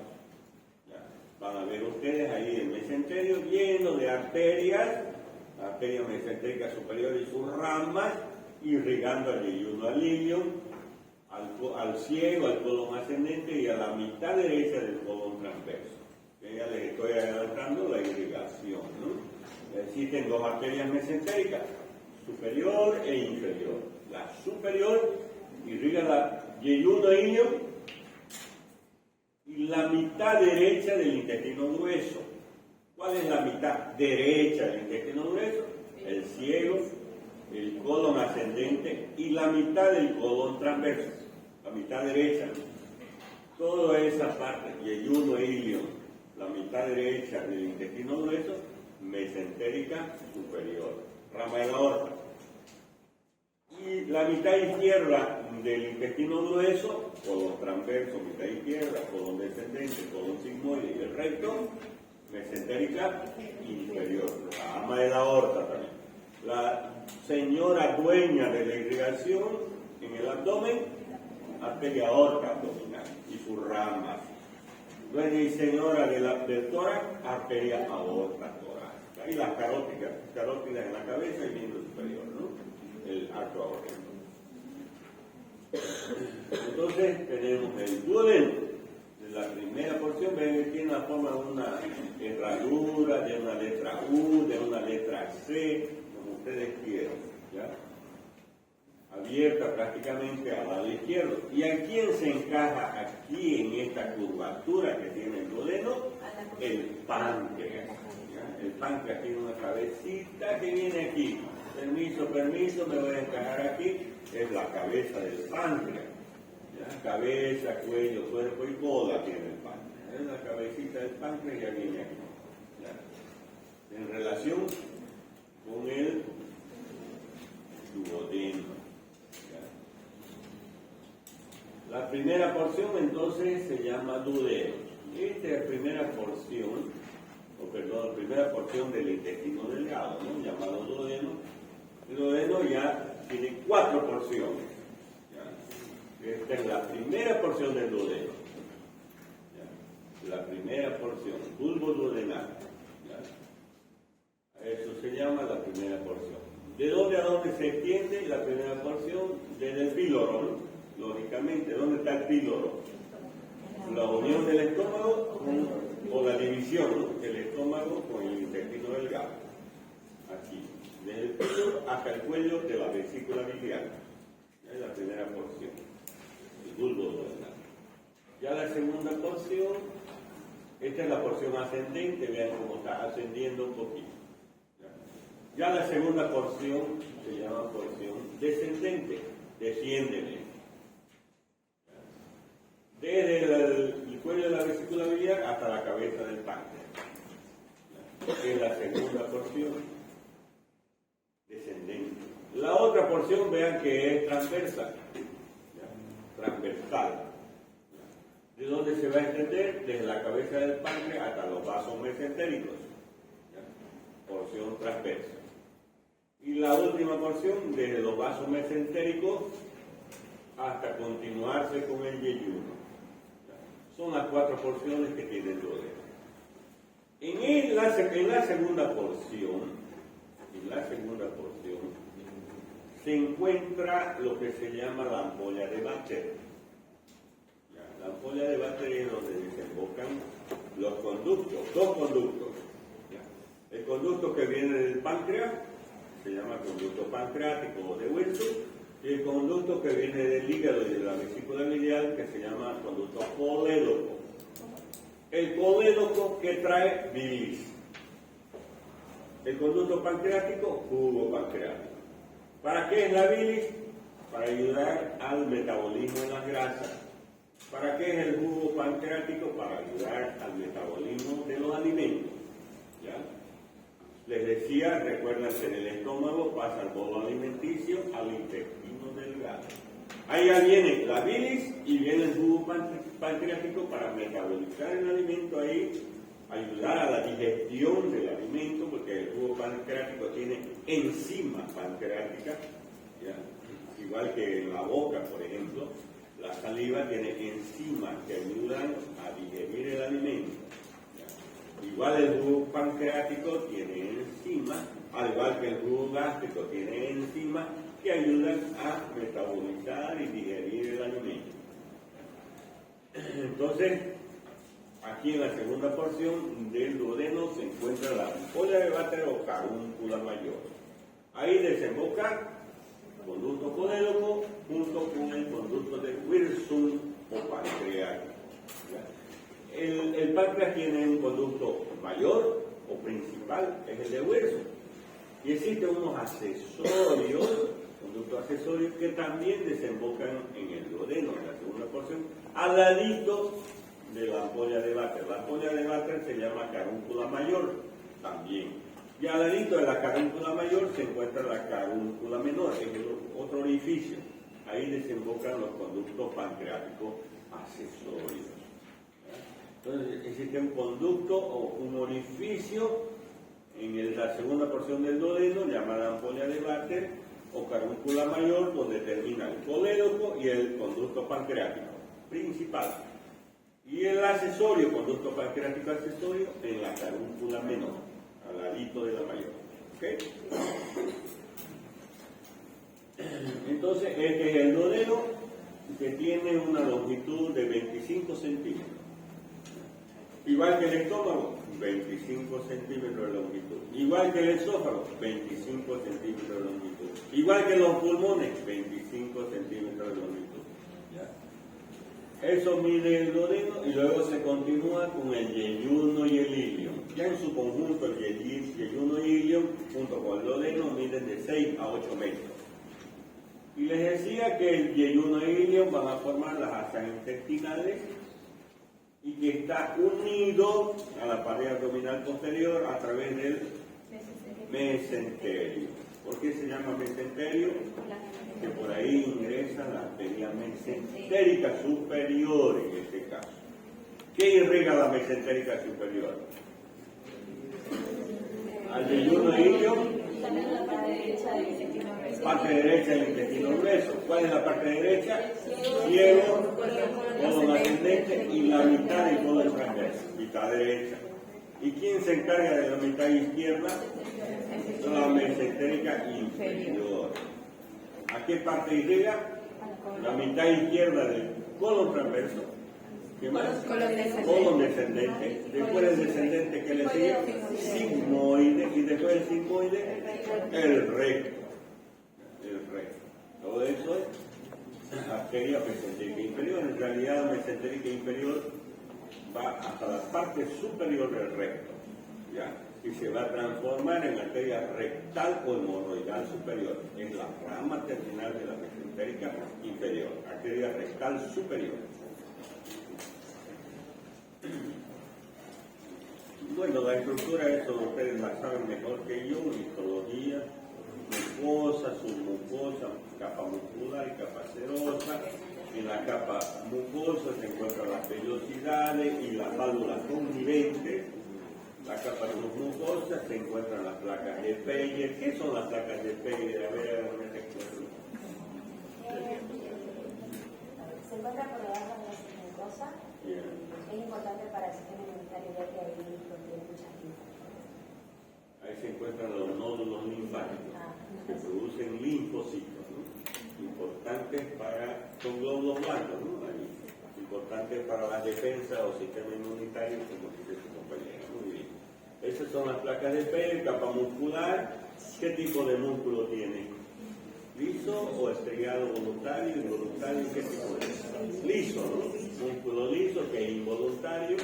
Van a ver ustedes ahí el mesenterio lleno de arterias, la arteria mesentérica superior y sus ramas, irrigando al yeyuno al ilion, al ciego, al colon ascendente y a la mitad derecha del colon transverso. Ya les estoy adelantando la irrigación, ¿no? Existen dos arterias mesentéricas, superior e inferior. La superior irriga la yeyuno e ilion y la mitad derecha del intestino grueso. ¿Cuál es la mitad derecha del intestino grueso? El ciego, el colon ascendente y la mitad del colon transverso, la mitad derecha. Toda esa parte, yeyuno e ilion, la mitad derecha del intestino grueso, mesentérica superior, rama de la aorta. Y la mitad izquierda del intestino grueso, colon transverso, mitad izquierda, colon descendente, colon sigmoide y el recto, mesentérica inferior, rama de la aorta también. La señora dueña de la irrigación en el abdomen, arteria aorta abdominal y sus ramas. Dueña y señora del tórax, arteria aorta torácica. Y las carótidas en la cabeza y miembro superior, ¿no? El arco aórtico. Entonces tenemos el duodeno. De la primera porción, ven que tiene la forma de una herradura, de una letra U, de una letra C, como ustedes quieran, ¿ya? Abierta prácticamente al lado izquierdo. ¿Y a quién se encaja aquí en esta curvatura que tiene el duodeno? El páncreas. ¿Ya? El páncreas tiene una cabecita que viene aquí. Permiso, me voy a encajar aquí. Es la cabeza del páncreas. ¿Ya? Cabeza, cuello, cuerpo y cola tiene el páncreas. Es la cabecita del páncreas y ya viene aquí. ¿Ya? en relación con el duodeno. ¿Ya? La primera porción entonces se llama duodeno. Esta es la primera porción, la primera porción del intestino delgado, ¿no? Llamado duodeno. El duodeno ya tiene 4 porciones. ¿Ya? Esta es la primera porción del duodeno. ¿Ya? La primera porción, bulbo duodenal. ¿Ya? Eso se llama la primera porción. ¿De dónde a dónde se extiende la primera porción? Desde el píloro, ¿no? Lógicamente, ¿dónde está el píloro? La unión del estómago o la división, ¿no? Del estómago con el intestino delgado. Aquí, desde el píloro hasta el cuello de la vesícula biliar. Es la primera porción, el bulbo duodenal. Ya la segunda porción, esta es la porción ascendente, vean cómo está ascendiendo un poquito. Ya la segunda porción se llama porción descendente, desciéndele. Desde el cuello de la vesícula biliar hasta la cabeza del páncreas. Es la segunda porción descendente. La otra porción, vean que es transversal. Transversal. ¿De dónde se va a extender? Desde la cabeza del páncreas hasta los vasos mesentéricos. Porción transversa. Y la última porción, desde los vasos mesentéricos hasta continuarse con el yeyuno. Son las 4 porciones que tiene el duodeno. En la segunda porción, se encuentra lo que se llama la ampolla de Bacter. La ampolla de Bacter es donde desembocan los conductos, 2 conductos. El conducto que viene del páncreas se llama conducto pancreático o de Wilson, y el conducto que viene del hígado y de la vesícula biliar que se llama conducto colédoco. El colédoco que trae bilis. El conducto pancreático, jugo pancreático. ¿Para qué es la bilis? Para ayudar al metabolismo de las grasas. ¿Para qué es el jugo pancreático? Para ayudar al metabolismo de los alimentos. ¿Ya? Les decía, recuerdan que en el estómago pasa el bolo alimenticio al intestino delgado. Ahí ya viene la bilis y viene el jugo pancreático para metabolizar el alimento ahí, ayudar a la digestión del alimento, porque el jugo pancreático tiene enzimas pancreáticas, ¿ya? Igual que en la boca, por ejemplo, la saliva tiene enzimas que ayudan a digerir el alimento. Igual el jugo pancreático tiene enzimas, al igual que el jugo gástrico tiene enzimas que ayudan a metabolizar y digerir el alimento. Entonces, aquí en la segunda porción del duodeno se encuentra la ampolla de Bacter o carúncula mayor. Ahí desemboca el conducto colédoco junto con el conducto de Wilson o pancreático. El páncreas tiene un conducto mayor o principal, es el de Wilson. Y existen unos accesorios, conductos accesorios, que también desembocan en el duodeno, en la segunda porción, al ladito de la ampolla de Bacter. La ampolla de Bacter se llama carúncula mayor también. Y al ladito de la carúncula mayor se encuentra la carúncula menor, es el otro orificio. Ahí desembocan los conductos pancreáticos accesorios. Entonces existe un conducto o un orificio en la segunda porción del duodeno llamada ampolla de Bacter o carúncula mayor, donde termina el colédoco y el conducto pancreático principal. Y el accesorio, conducto pancreático accesorio, en la carúncula menor, al ladito de la mayor. ¿Okay? Entonces, este es el duodeno, que tiene una longitud de 25 centímetros. Igual que el estómago, 25 centímetros de longitud. Igual que el esófago, 25 centímetros de longitud. Igual que los pulmones, 25 centímetros de longitud. ¿Ya? Eso mide el duodeno y luego se continúa con el yeyuno y el ilion. Ya en su conjunto, el yeyuno y ilion, junto con el duodeno, miden de 6 a 8 metros. Y les decía que el yeyuno y el ilion van a formar las asas intestinales y que está unido a la pared abdominal posterior a través del Mesenterio. ¿Por qué se llama mesenterio? Que por ahí ingresa la arteria mesentérica superior en este caso. ¿Qué irriga la mesentérica superior? Al yeyuno ilio, La parte derecha del intestino grueso. parte derecha del intestino grueso. ¿Cuál es la parte derecha? Ciego, colon ascendente y la mitad del colon transverso, mitad derecha. ¿Y quién se encarga de la mitad izquierda? La mesentérica inferior. ¿A qué parte irriga? La mitad izquierda del colon transverso. ¿Qué más? Colon descendente. Después del descendente, ¿qué le sigue? Sigmoide. Y después del sigmoide, el recto. El recto. Todo eso es arteria mesentérica inferior. En realidad, la mesentérica inferior va hasta la parte superior del recto. ¿Ya? Y se va a transformar en arteria rectal o hemorroidal superior. Es la rama terminal de la mesentérica inferior. Arteria rectal superior. Bueno, la estructura, eso ustedes la saben mejor que yo, histología, mucosa, submucosa, capa muscular y capa serosa. En la capa mucosa se encuentran las vellosidades y las válvulas conniventes. La capa submucosa se encuentran las placas de Peyer. ¿Qué son las placas de Peyer? A ver, ¿dónde se encuentran? Se encuentra por debajo de la submucosa. Es importante para el sistema inmunitario ya que ahí contiene muchas linfas. Ahí se encuentran los nódulos linfáticos que producen linfocitos, ¿no? Importantes para, son glóbulos blancos, ¿no? Ahí. Importantes para la defensa o sistema inmunitario, como dice su compañero. Muy bien. Esas son las placas de Peyer, capa muscular. ¿Qué tipo de músculo tiene? ¿Liso o estriado voluntario? ¿Involuntario? ¿Qué tipo es? Liso, ¿no? Músculo liso que es involuntario.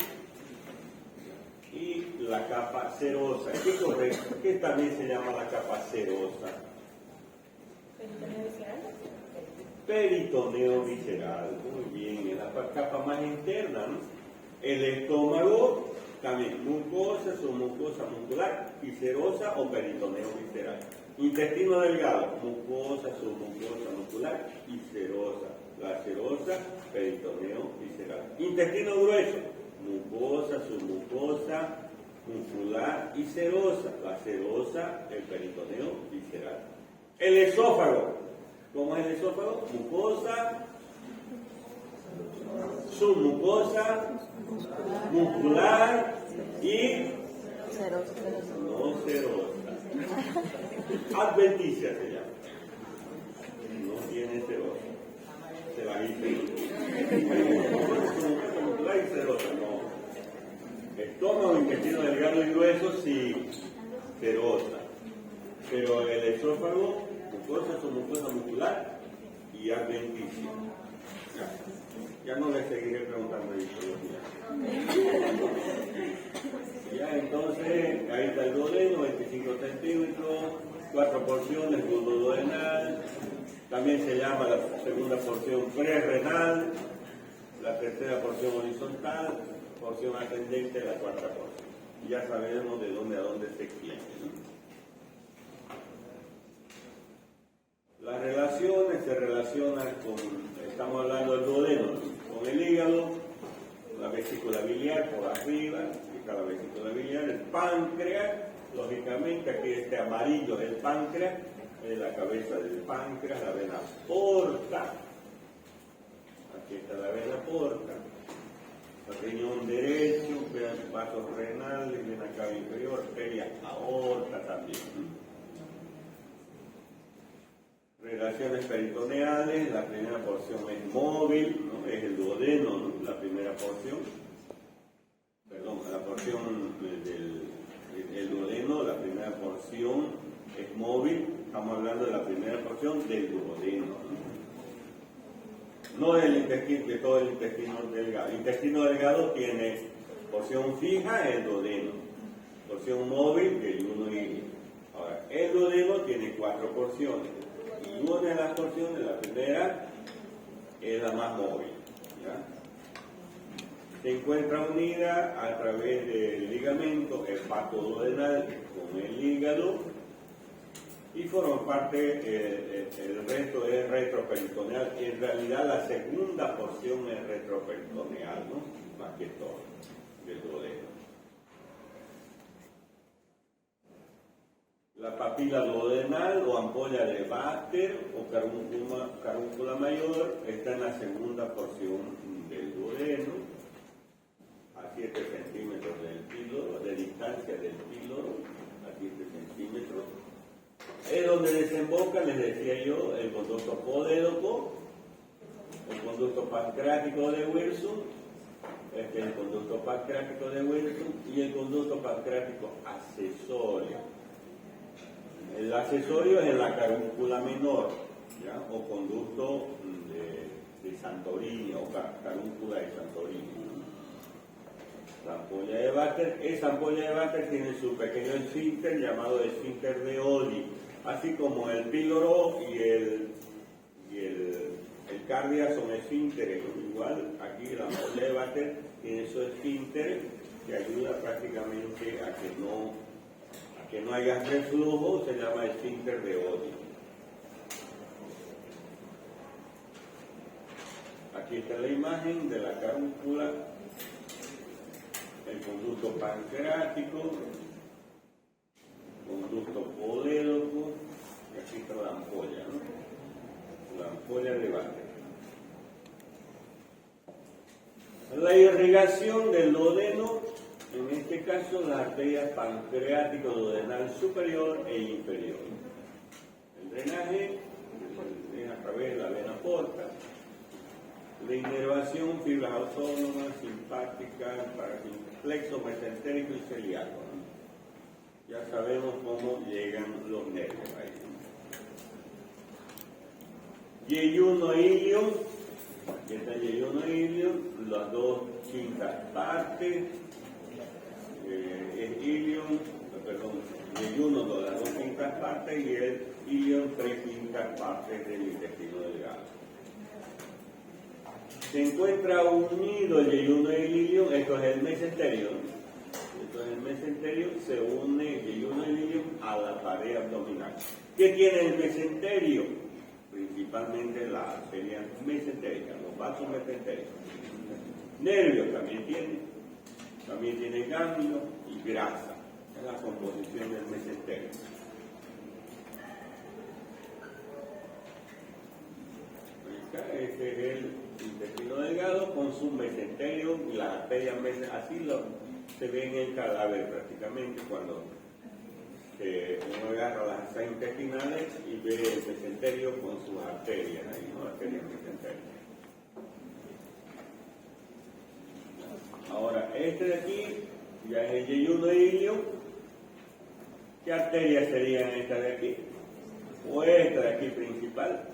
Y la capa serosa. ¿Qué correcto? ¿Qué también se llama la capa serosa? Peritoneo visceral. Muy bien, es la capa más interna, ¿no? El estómago, también mucosa, submucosa muscular y serosa o peritoneo visceral. Intestino delgado, mucosa, submucosa muscular y serosa. La serosa, peritoneo visceral. Intestino grueso, mucosa, submucosa, muscular y serosa. La serosa, el peritoneo visceral. El esófago, ¿cómo es el esófago? Mucosa, submucosa, muscular y no serosa. Adventicia se llama. No tiene serosa. Se la dice. Muscular y serosa, no. Estómago, intestino delgado y grueso, sí, serosa. Pero el esófago, mucosa, submucosa muscular y adventicia. Ya no le seguiré preguntando de histología. Ya, entonces, ahí está el duodeno, 25 centímetros, 4 porciones, duodenal. También se llama la segunda porción prerrenal, la tercera porción horizontal, porción ascendente, la cuarta porción. Y ya sabemos de dónde a dónde se extiende, ¿no? Las relaciones se relacionan con, estamos hablando del duodeno, con el hígado, la vesícula biliar por arriba, está la vesícula biliar, el páncreas, lógicamente aquí este amarillo es el páncreas, es la cabeza del páncreas, la vena porta, aquí está la vena porta, el riñón derecho, vasos renales, vena cava inferior, arteria aorta también. Relaciones peritoneales, la primera porción es móvil, ¿no? Es el duodeno, ¿no? La primera porción, perdón, la porción del duodeno, la primera porción es móvil, estamos hablando de la primera porción del duodeno, no del intestino, de todo el intestino delgado. El intestino delgado tiene porción fija, el duodeno, porción móvil, el yeyuno ilio. Ahora, el duodeno tiene 4 porciones. Y una de las porciones, la primera, es la más móvil. ¿Ya? se encuentra unida a través del ligamento hepatoduodenal con el hígado y forma parte, el resto es retroperitoneal. En realidad la segunda porción es retroperitoneal, ¿no? Más que todo, del duodeno. La papila duodenal o ampolla de Baxter o carúncula mayor está en la segunda porción del duodeno, a 7 centímetros del píloro, de distancia del píloro, a 7 centímetros. Es donde desemboca, les decía yo, el conducto podédoco, el conducto pancreático de Wilson, el conducto pancreático de Wilson y el conducto pancreático accesorio. El accesorio es en la carúncula menor, ¿ya? O conducto de Santorini o carúncula de Santorini. La ampolla de Baxter, esa ampolla de Baxter tiene su pequeño esfínter llamado esfínter de Oddi, así como el píloro y el cardia son esfínteres. Igual aquí la ampolla de Baxter tiene su esfínter que ayuda prácticamente a que no haya reflujo, se llama esfínter de Oddi. Aquí está la imagen de la carúncula, el conducto pancreático, conducto podédoco, y aquí está la ampolla, ¿no? La ampolla de Baxter. La irrigación del duodeno, en este caso las arterias pancreático duodenal superior e inferior. El drenaje es a través de la vena porta. La inervación, fibras autónomas, simpáticas, parasimplexo, mesentérico y celíaco, ¿no? Ya sabemos cómo llegan los nervios ahí. Yeyuno ilio, aquí está yeyuno ilio, las dos quintas partes, el ilium, perdón, yeyuno de las dos quintas partes y el ilium 3/5 partes del intestino delgado. Se encuentra unido el yeyuno y el ilium, esto es el mesenterio, esto es el mesenterio, se une el yeyuno y el ilium a la pared abdominal. ¿Qué tiene el mesenterio? Principalmente la arteria mesentérica, los vasos mesentéricos. Nervios también tiene ganglio y grasa, es la composición del mesenterio. Este es el intestino delgado con su mesenterio y las arterias mesentéricas, así se ve en el cadáver prácticamente cuando uno agarra las asas intestinales y ve el mesenterio con sus arterias, ahí, ¿no? Arterias mesentéricas. Ahora, este de aquí ya es el yeyuno ilio. ¿Qué arterias serían estas de aquí? O esta de aquí principal.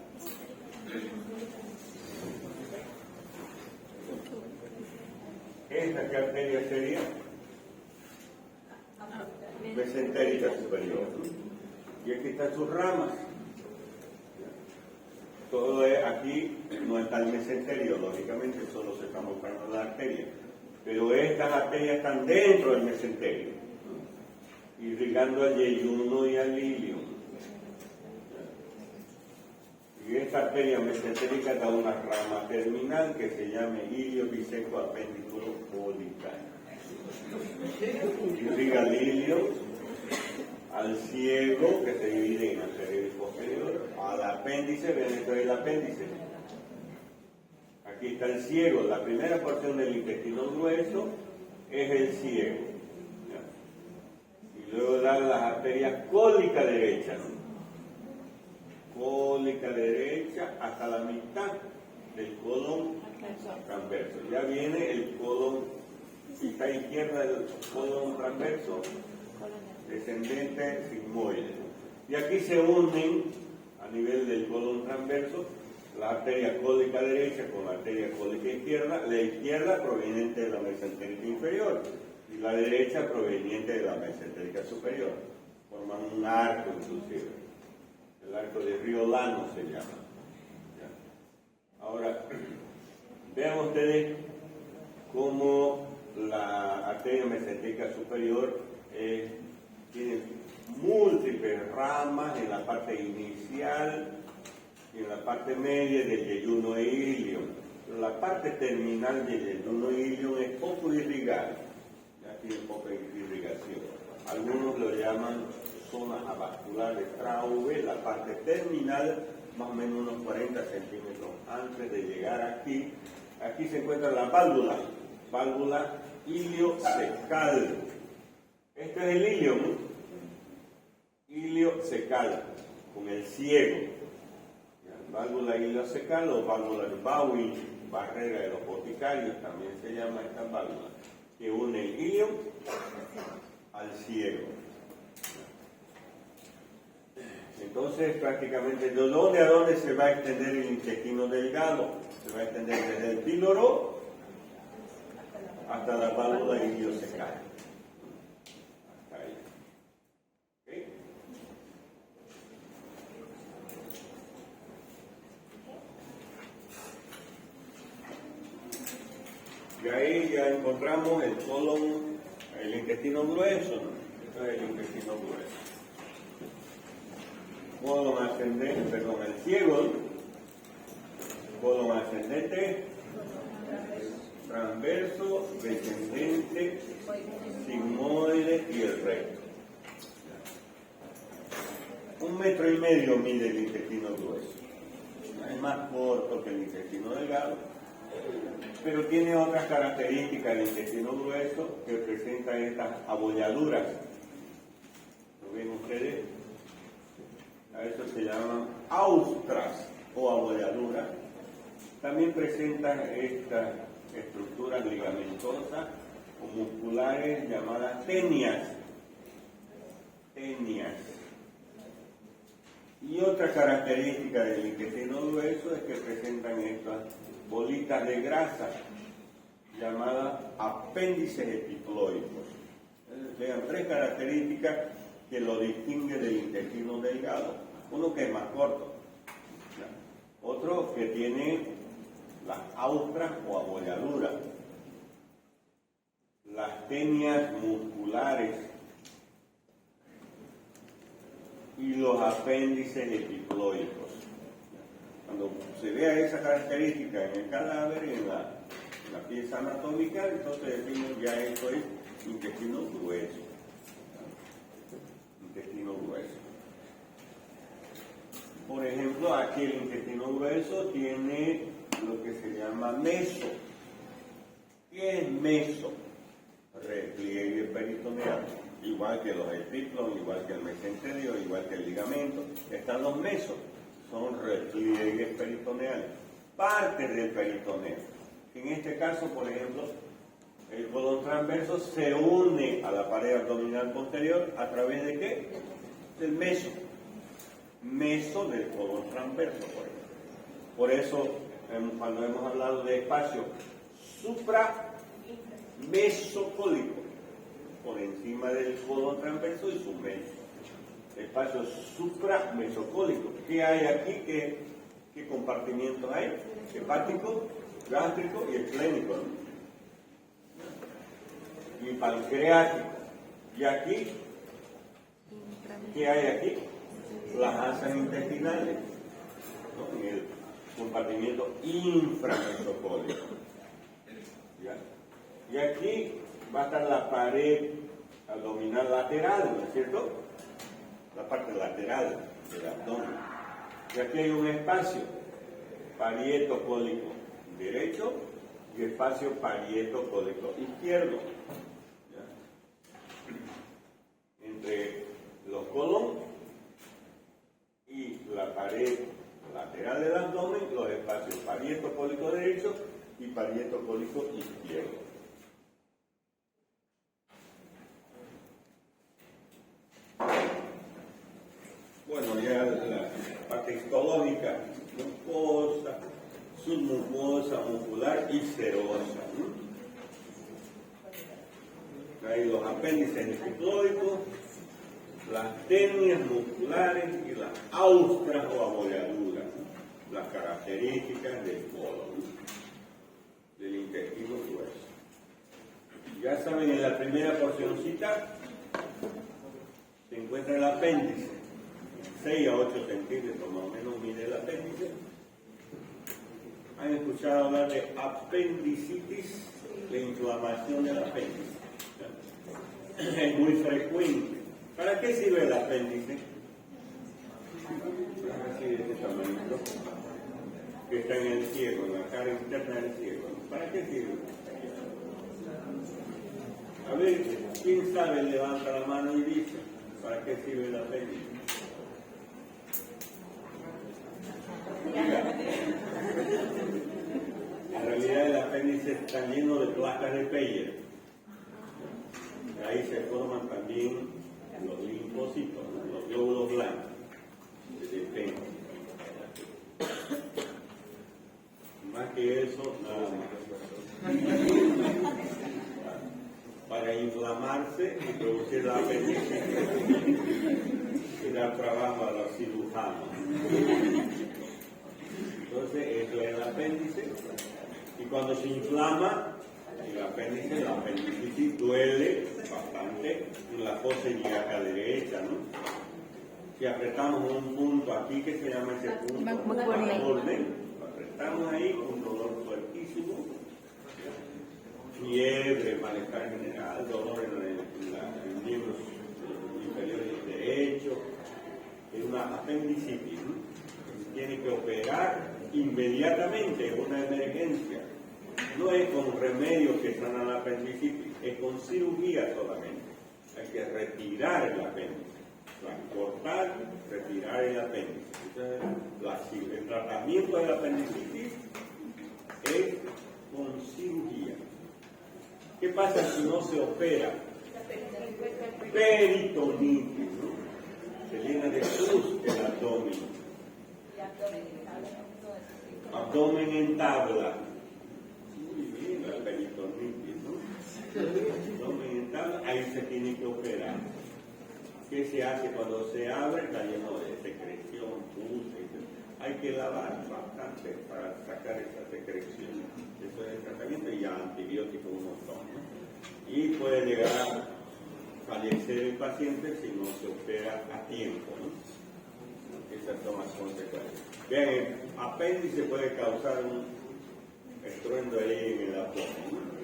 ¿Esta qué arteria sería? Mesentérica superior. Y aquí están sus ramas. Todo es aquí, no está el mesenterio, lógicamente, solo se está mostrando la arteria. Pero estas arterias están dentro del mesenterio, ¿no? Irrigando al yeyuno y al ilium. Y esta arteria mesentérica da una rama terminal que se llama ilio biseco apéndiculo polical. Irriga al ilium, al ciego que se divide en anterior y posterior, al apéndice, ven esto es el apéndice. Aquí está el ciego, la primera porción del intestino grueso es el ciego. ¿Ya? Y luego dan las arterias cólica derecha, ¿no? Cólica derecha hasta la mitad del colon transverso. Ya viene el colon, mitad izquierda del colon transverso, descendente sigmoide. Y aquí se unen a nivel del colon transverso la arteria cólica derecha con la arteria cólica izquierda, la izquierda proveniente de la mesentérica inferior y la derecha proveniente de la mesentérica superior. Forman un arco inclusive. El arco de Riolano se llama. ¿Ya? Ahora, vean ustedes como la arteria mesentérica superior tiene múltiples ramas en la parte inicial y en la parte media del yeyuno e ilium. La parte terminal del yeyuno e ilium es poco irrigada, ya tiene poca irrigación. Algunos lo llaman zona avascular de Traube, la parte terminal, más o menos unos 40 centímetros antes de llegar aquí. Aquí se encuentra la válvula iliocecal. Este es el ilium, iliocecal, con el ciego. Válvula iliocecal o válvula de Bowen, barrera de los boticarios, también se llama esta válvula, que une el ilium al ciego. Entonces, prácticamente, ¿de dónde a dónde se va a extender el intestino delgado? Se va a extender desde el píloro hasta la válvula iliocecal. Hasta ahí. ¿Okay? Y ahí ya encontramos el colon, el intestino grueso, ¿no? Esto es el intestino grueso. Colon ascendente, perdón, el ciego, colon ascendente, transverso, descendente, sigmoide y el recto. 1,5 metros mide el intestino grueso. Es más corto que el intestino delgado, pero tiene otras características del intestino grueso que presenta estas abolladuras. ¿Lo ven ustedes? A eso se llaman austras o abolladuras. También presentan estas estructuras ligamentosas o musculares llamadas tenias. Y otra característica del intestino grueso es que presentan estas bolitas de grasa llamadas apéndices epiploicos. Vean, 3 características que lo distinguen del intestino delgado. Uno que es más corto, ¿no? Otro que tiene las austras o abolladuras, las tenias musculares y los apéndices epiploicos. Cuando se vea esa característica en el cadáver, en la pieza anatómica, entonces decimos ya esto es intestino grueso. Intestino grueso. Por ejemplo, aquí el intestino grueso tiene lo que se llama meso. ¿Qué es meso? Repliegue peritoneal. Igual que los epiplon, igual que el mesenterio, igual que el ligamento. Están los mesos. Son repliegues peritoneales. Partes del peritoneo. En este caso, por ejemplo, el colon transverso se une a la pared abdominal posterior a través de ¿qué? Del meso. Meso del colon transverso, por ejemplo. Por eso, cuando hemos hablado de espacio supramesocólico, por encima del colon transverso y su meso. Espacio supramesocólico. ¿Qué hay aquí? ¿Qué compartimientos hay? Hepático, gástrico y esplénico, ¿no? Y pancreático. ¿Y aquí? ¿Qué hay aquí? Las asas intestinales, ¿no? En el compartimiento inframesocólico. ¿Ya? Y aquí va a estar la pared abdominal lateral, ¿no es cierto? La parte lateral del abdomen. Y aquí hay un espacio parietocólico derecho y espacio parietocólico izquierdo. ¿Ya? Entre los colon y la pared lateral del abdomen, los espacios parietocólico derecho y parietocólico izquierdo. Bueno, ya la parte histológica, mucosa, submucosa, muscular y serosa. Hay los apéndices epiploicos, las tenias musculares y las austras o abolladuras, las características del colon, del intestino grueso. saben, en la primera porcioncita se encuentra el apéndice, 6 a 8 centímetros más o menos mide el apéndice. ¿Han escuchado hablar de apendicitis? La inflamación del apéndice. Es muy frecuente. ¿Para qué sirve el apéndice? Así de este tamaño, que está en el ciego, en la cara interna del ciego. ¿Para qué sirve? A ver, ¿quién sabe? Levanta la mano y dice, ¿para qué sirve el apéndice? En realidad el apéndice está lleno de placas de Peyer. Ahí se forman también los linfocitos, ¿no? Los glóbulos blancos de defensa. Más que eso, nada más. Para inflamarse y producir la apéndice y dar trabajo a los cirujanos. Entonces, eso es el apéndice. Y cuando se inflama el apéndice, la apendicitis duele bastante en la fosa ilíaca derecha, ¿no? Si apretamos un punto aquí, que se llama ese punto, apretamos ahí, un dolor fuertísimo, fiebre, malestar general, dolor en los miembros inferiores derechos, es una apendicitis, ¿no? Tiene que operar inmediatamente, es una emergencia. No es con remedios que sanan la apendicitis, es con cirugía solamente. Hay que retirar el apéndice. Cortar, retirar el apéndice. Entonces, el tratamiento de la apendicitis es con cirugía. ¿Qué pasa si no se opera? Peritonitis, ¿no? Se llena de pus el abdomen. Abdomen en tabla. Muy bien, la peritonitis, ¿no? Abdomen en tabla, ahí se tiene que operar. ¿Qué se hace cuando se abre? Está lleno de secreción, pus, hay que lavar bastante para sacar esa secreción. Eso es el tratamiento y ya antibióticos un montón, ¿no? Y puede llegar a fallecer el paciente si no se opera a tiempo, ¿no? Esas son las consecuencias. Bien, el apéndice puede causar un estruendo ahí en el abdomen, ¿no?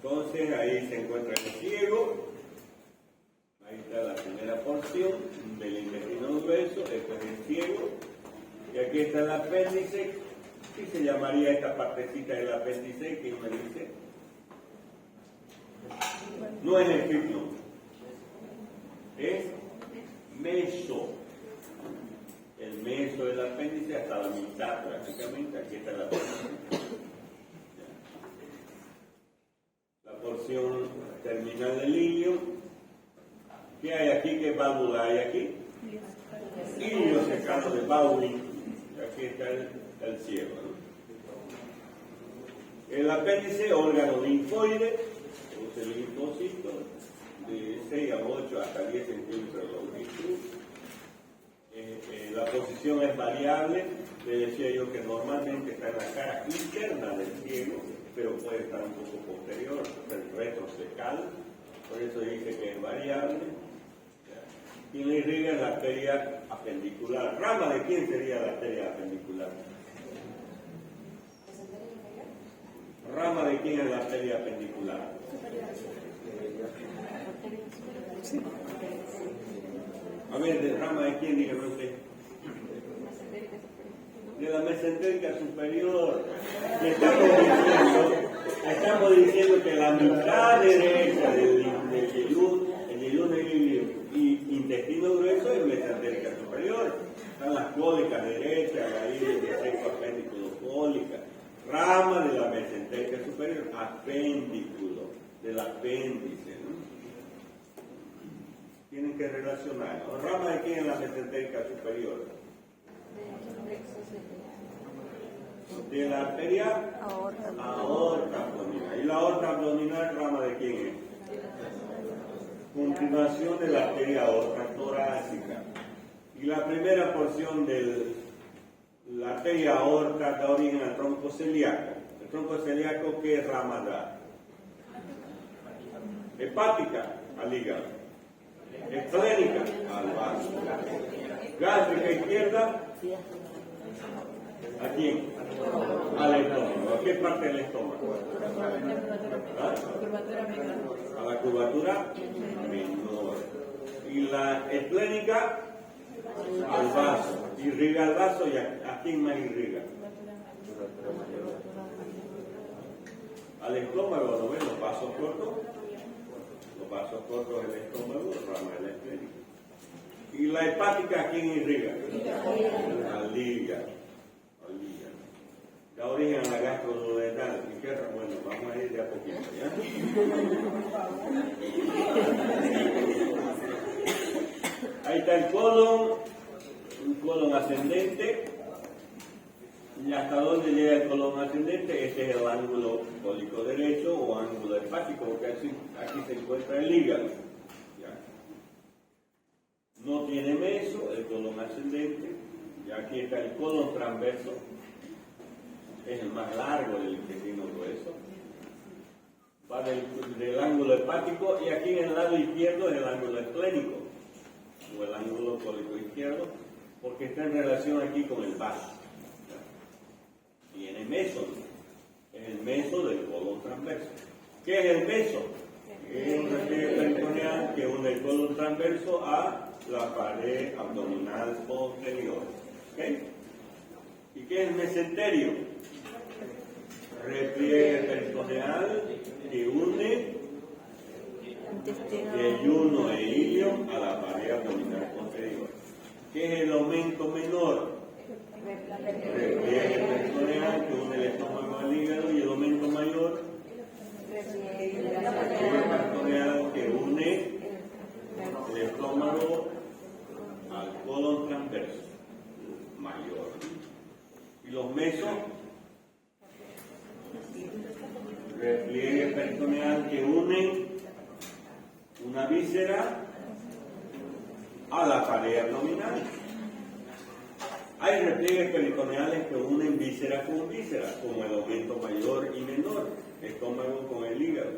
Entonces ahí se encuentra el ciego, ahí está la primera porción del intestino grueso, esto es el ciego, y aquí está el apéndice. ¿Qué se llamaría esta partecita del apéndice? ¿Quién me dice? No es el fibro, es meso. El meso del apéndice hasta la mitad prácticamente, aquí está el apéndice. La porción terminal del ilio. ¿Qué hay aquí? ¿Qué válvula hay aquí? Ilio secano de Bowling. Aquí está el ciego, ¿no? El apéndice, órgano linfoide, produce linfocitos de 6 a 8 hasta 10 centímetros de longitud. La posición es variable. Le decía yo que normalmente está en la cara interna del ciego, pero puede estar un poco posterior, el retrocecal, por eso dice que es variable. Y le irriga la arteria apendicular. ¿Rama de quién sería la arteria apendicular? ¿Rama de quién es la arteria apendicular? A ver, ¿de rama de quién? Dígame usted. De la mesentérica superior. Estamos diciendo que la mitad derecha del yeyún y intestino grueso es mesentérica superior. Están las cólicas derechas, ahí de seco apéndiculo cólica. Rama de la mesentérica superior, apéndiculo, del apéndice, ¿no? Tienen que relacionar. ¿Rama de quién es la mesentérica superior? De la arteria aorta abdominal. ¿Y la aorta abdominal, rama de quién es? Continuación de la arteria aorta torácica. Y la primera porción de la arteria aorta da origen al tronco celíaco. El tronco celíaco, ¿qué rama da? Hepática, al hígado. Esplénica, al vaso. Gástrica izquierda, ¿a quién? Al estómago. ¿A qué parte del estómago? ¿Ah? A la curvatura menor. Y la esplénica al vaso. Irriga el vaso y ¿a quién más irriga? Al estómago, ¿no ven los vasos cortos? Los vasos cortos del estómago, rama de la esplénica. ¿Y la hepática a quién irriga? Al hígado. Da origen a la gastroduodenal. Bueno, vamos a ir de a poquito, ¿ya? Ahí está el colon, un colon ascendente. ¿Y hasta dónde llega el colon ascendente? Este es el ángulo cólico derecho o ángulo hepático, porque aquí se encuentra el hígado. ¿Ya? No tiene meso, el colon ascendente. Y aquí está el colon transverso. Es el más largo del intestino grueso. Va del ángulo hepático y aquí en el lado izquierdo es el ángulo esplénico o el ángulo cólico izquierdo, porque está en relación aquí con el vaso. Tiene meso, es el meso del colon transverso. ¿Qué es el meso? Es un repliegue peritoneal que une el colon transverso a la pared abdominal posterior. ¿Okay? ¿Y qué es el mesenterio? Repliegue peritoneal que une yeyuno e ilio a la pared abdominal posterior. ¿Qué es el aumento menor? Repliegue peritoneal que une el estómago al hígado, y el aumento mayor, repliegue peritoneal que une el estómago al colon transverso mayor. Y los mesos, repliegue peritoneal que une una víscera a la pared abdominal. Hay repliegues peritoneales que unen víscera con víscera, como el aumento mayor y menor, estómago con el hígado.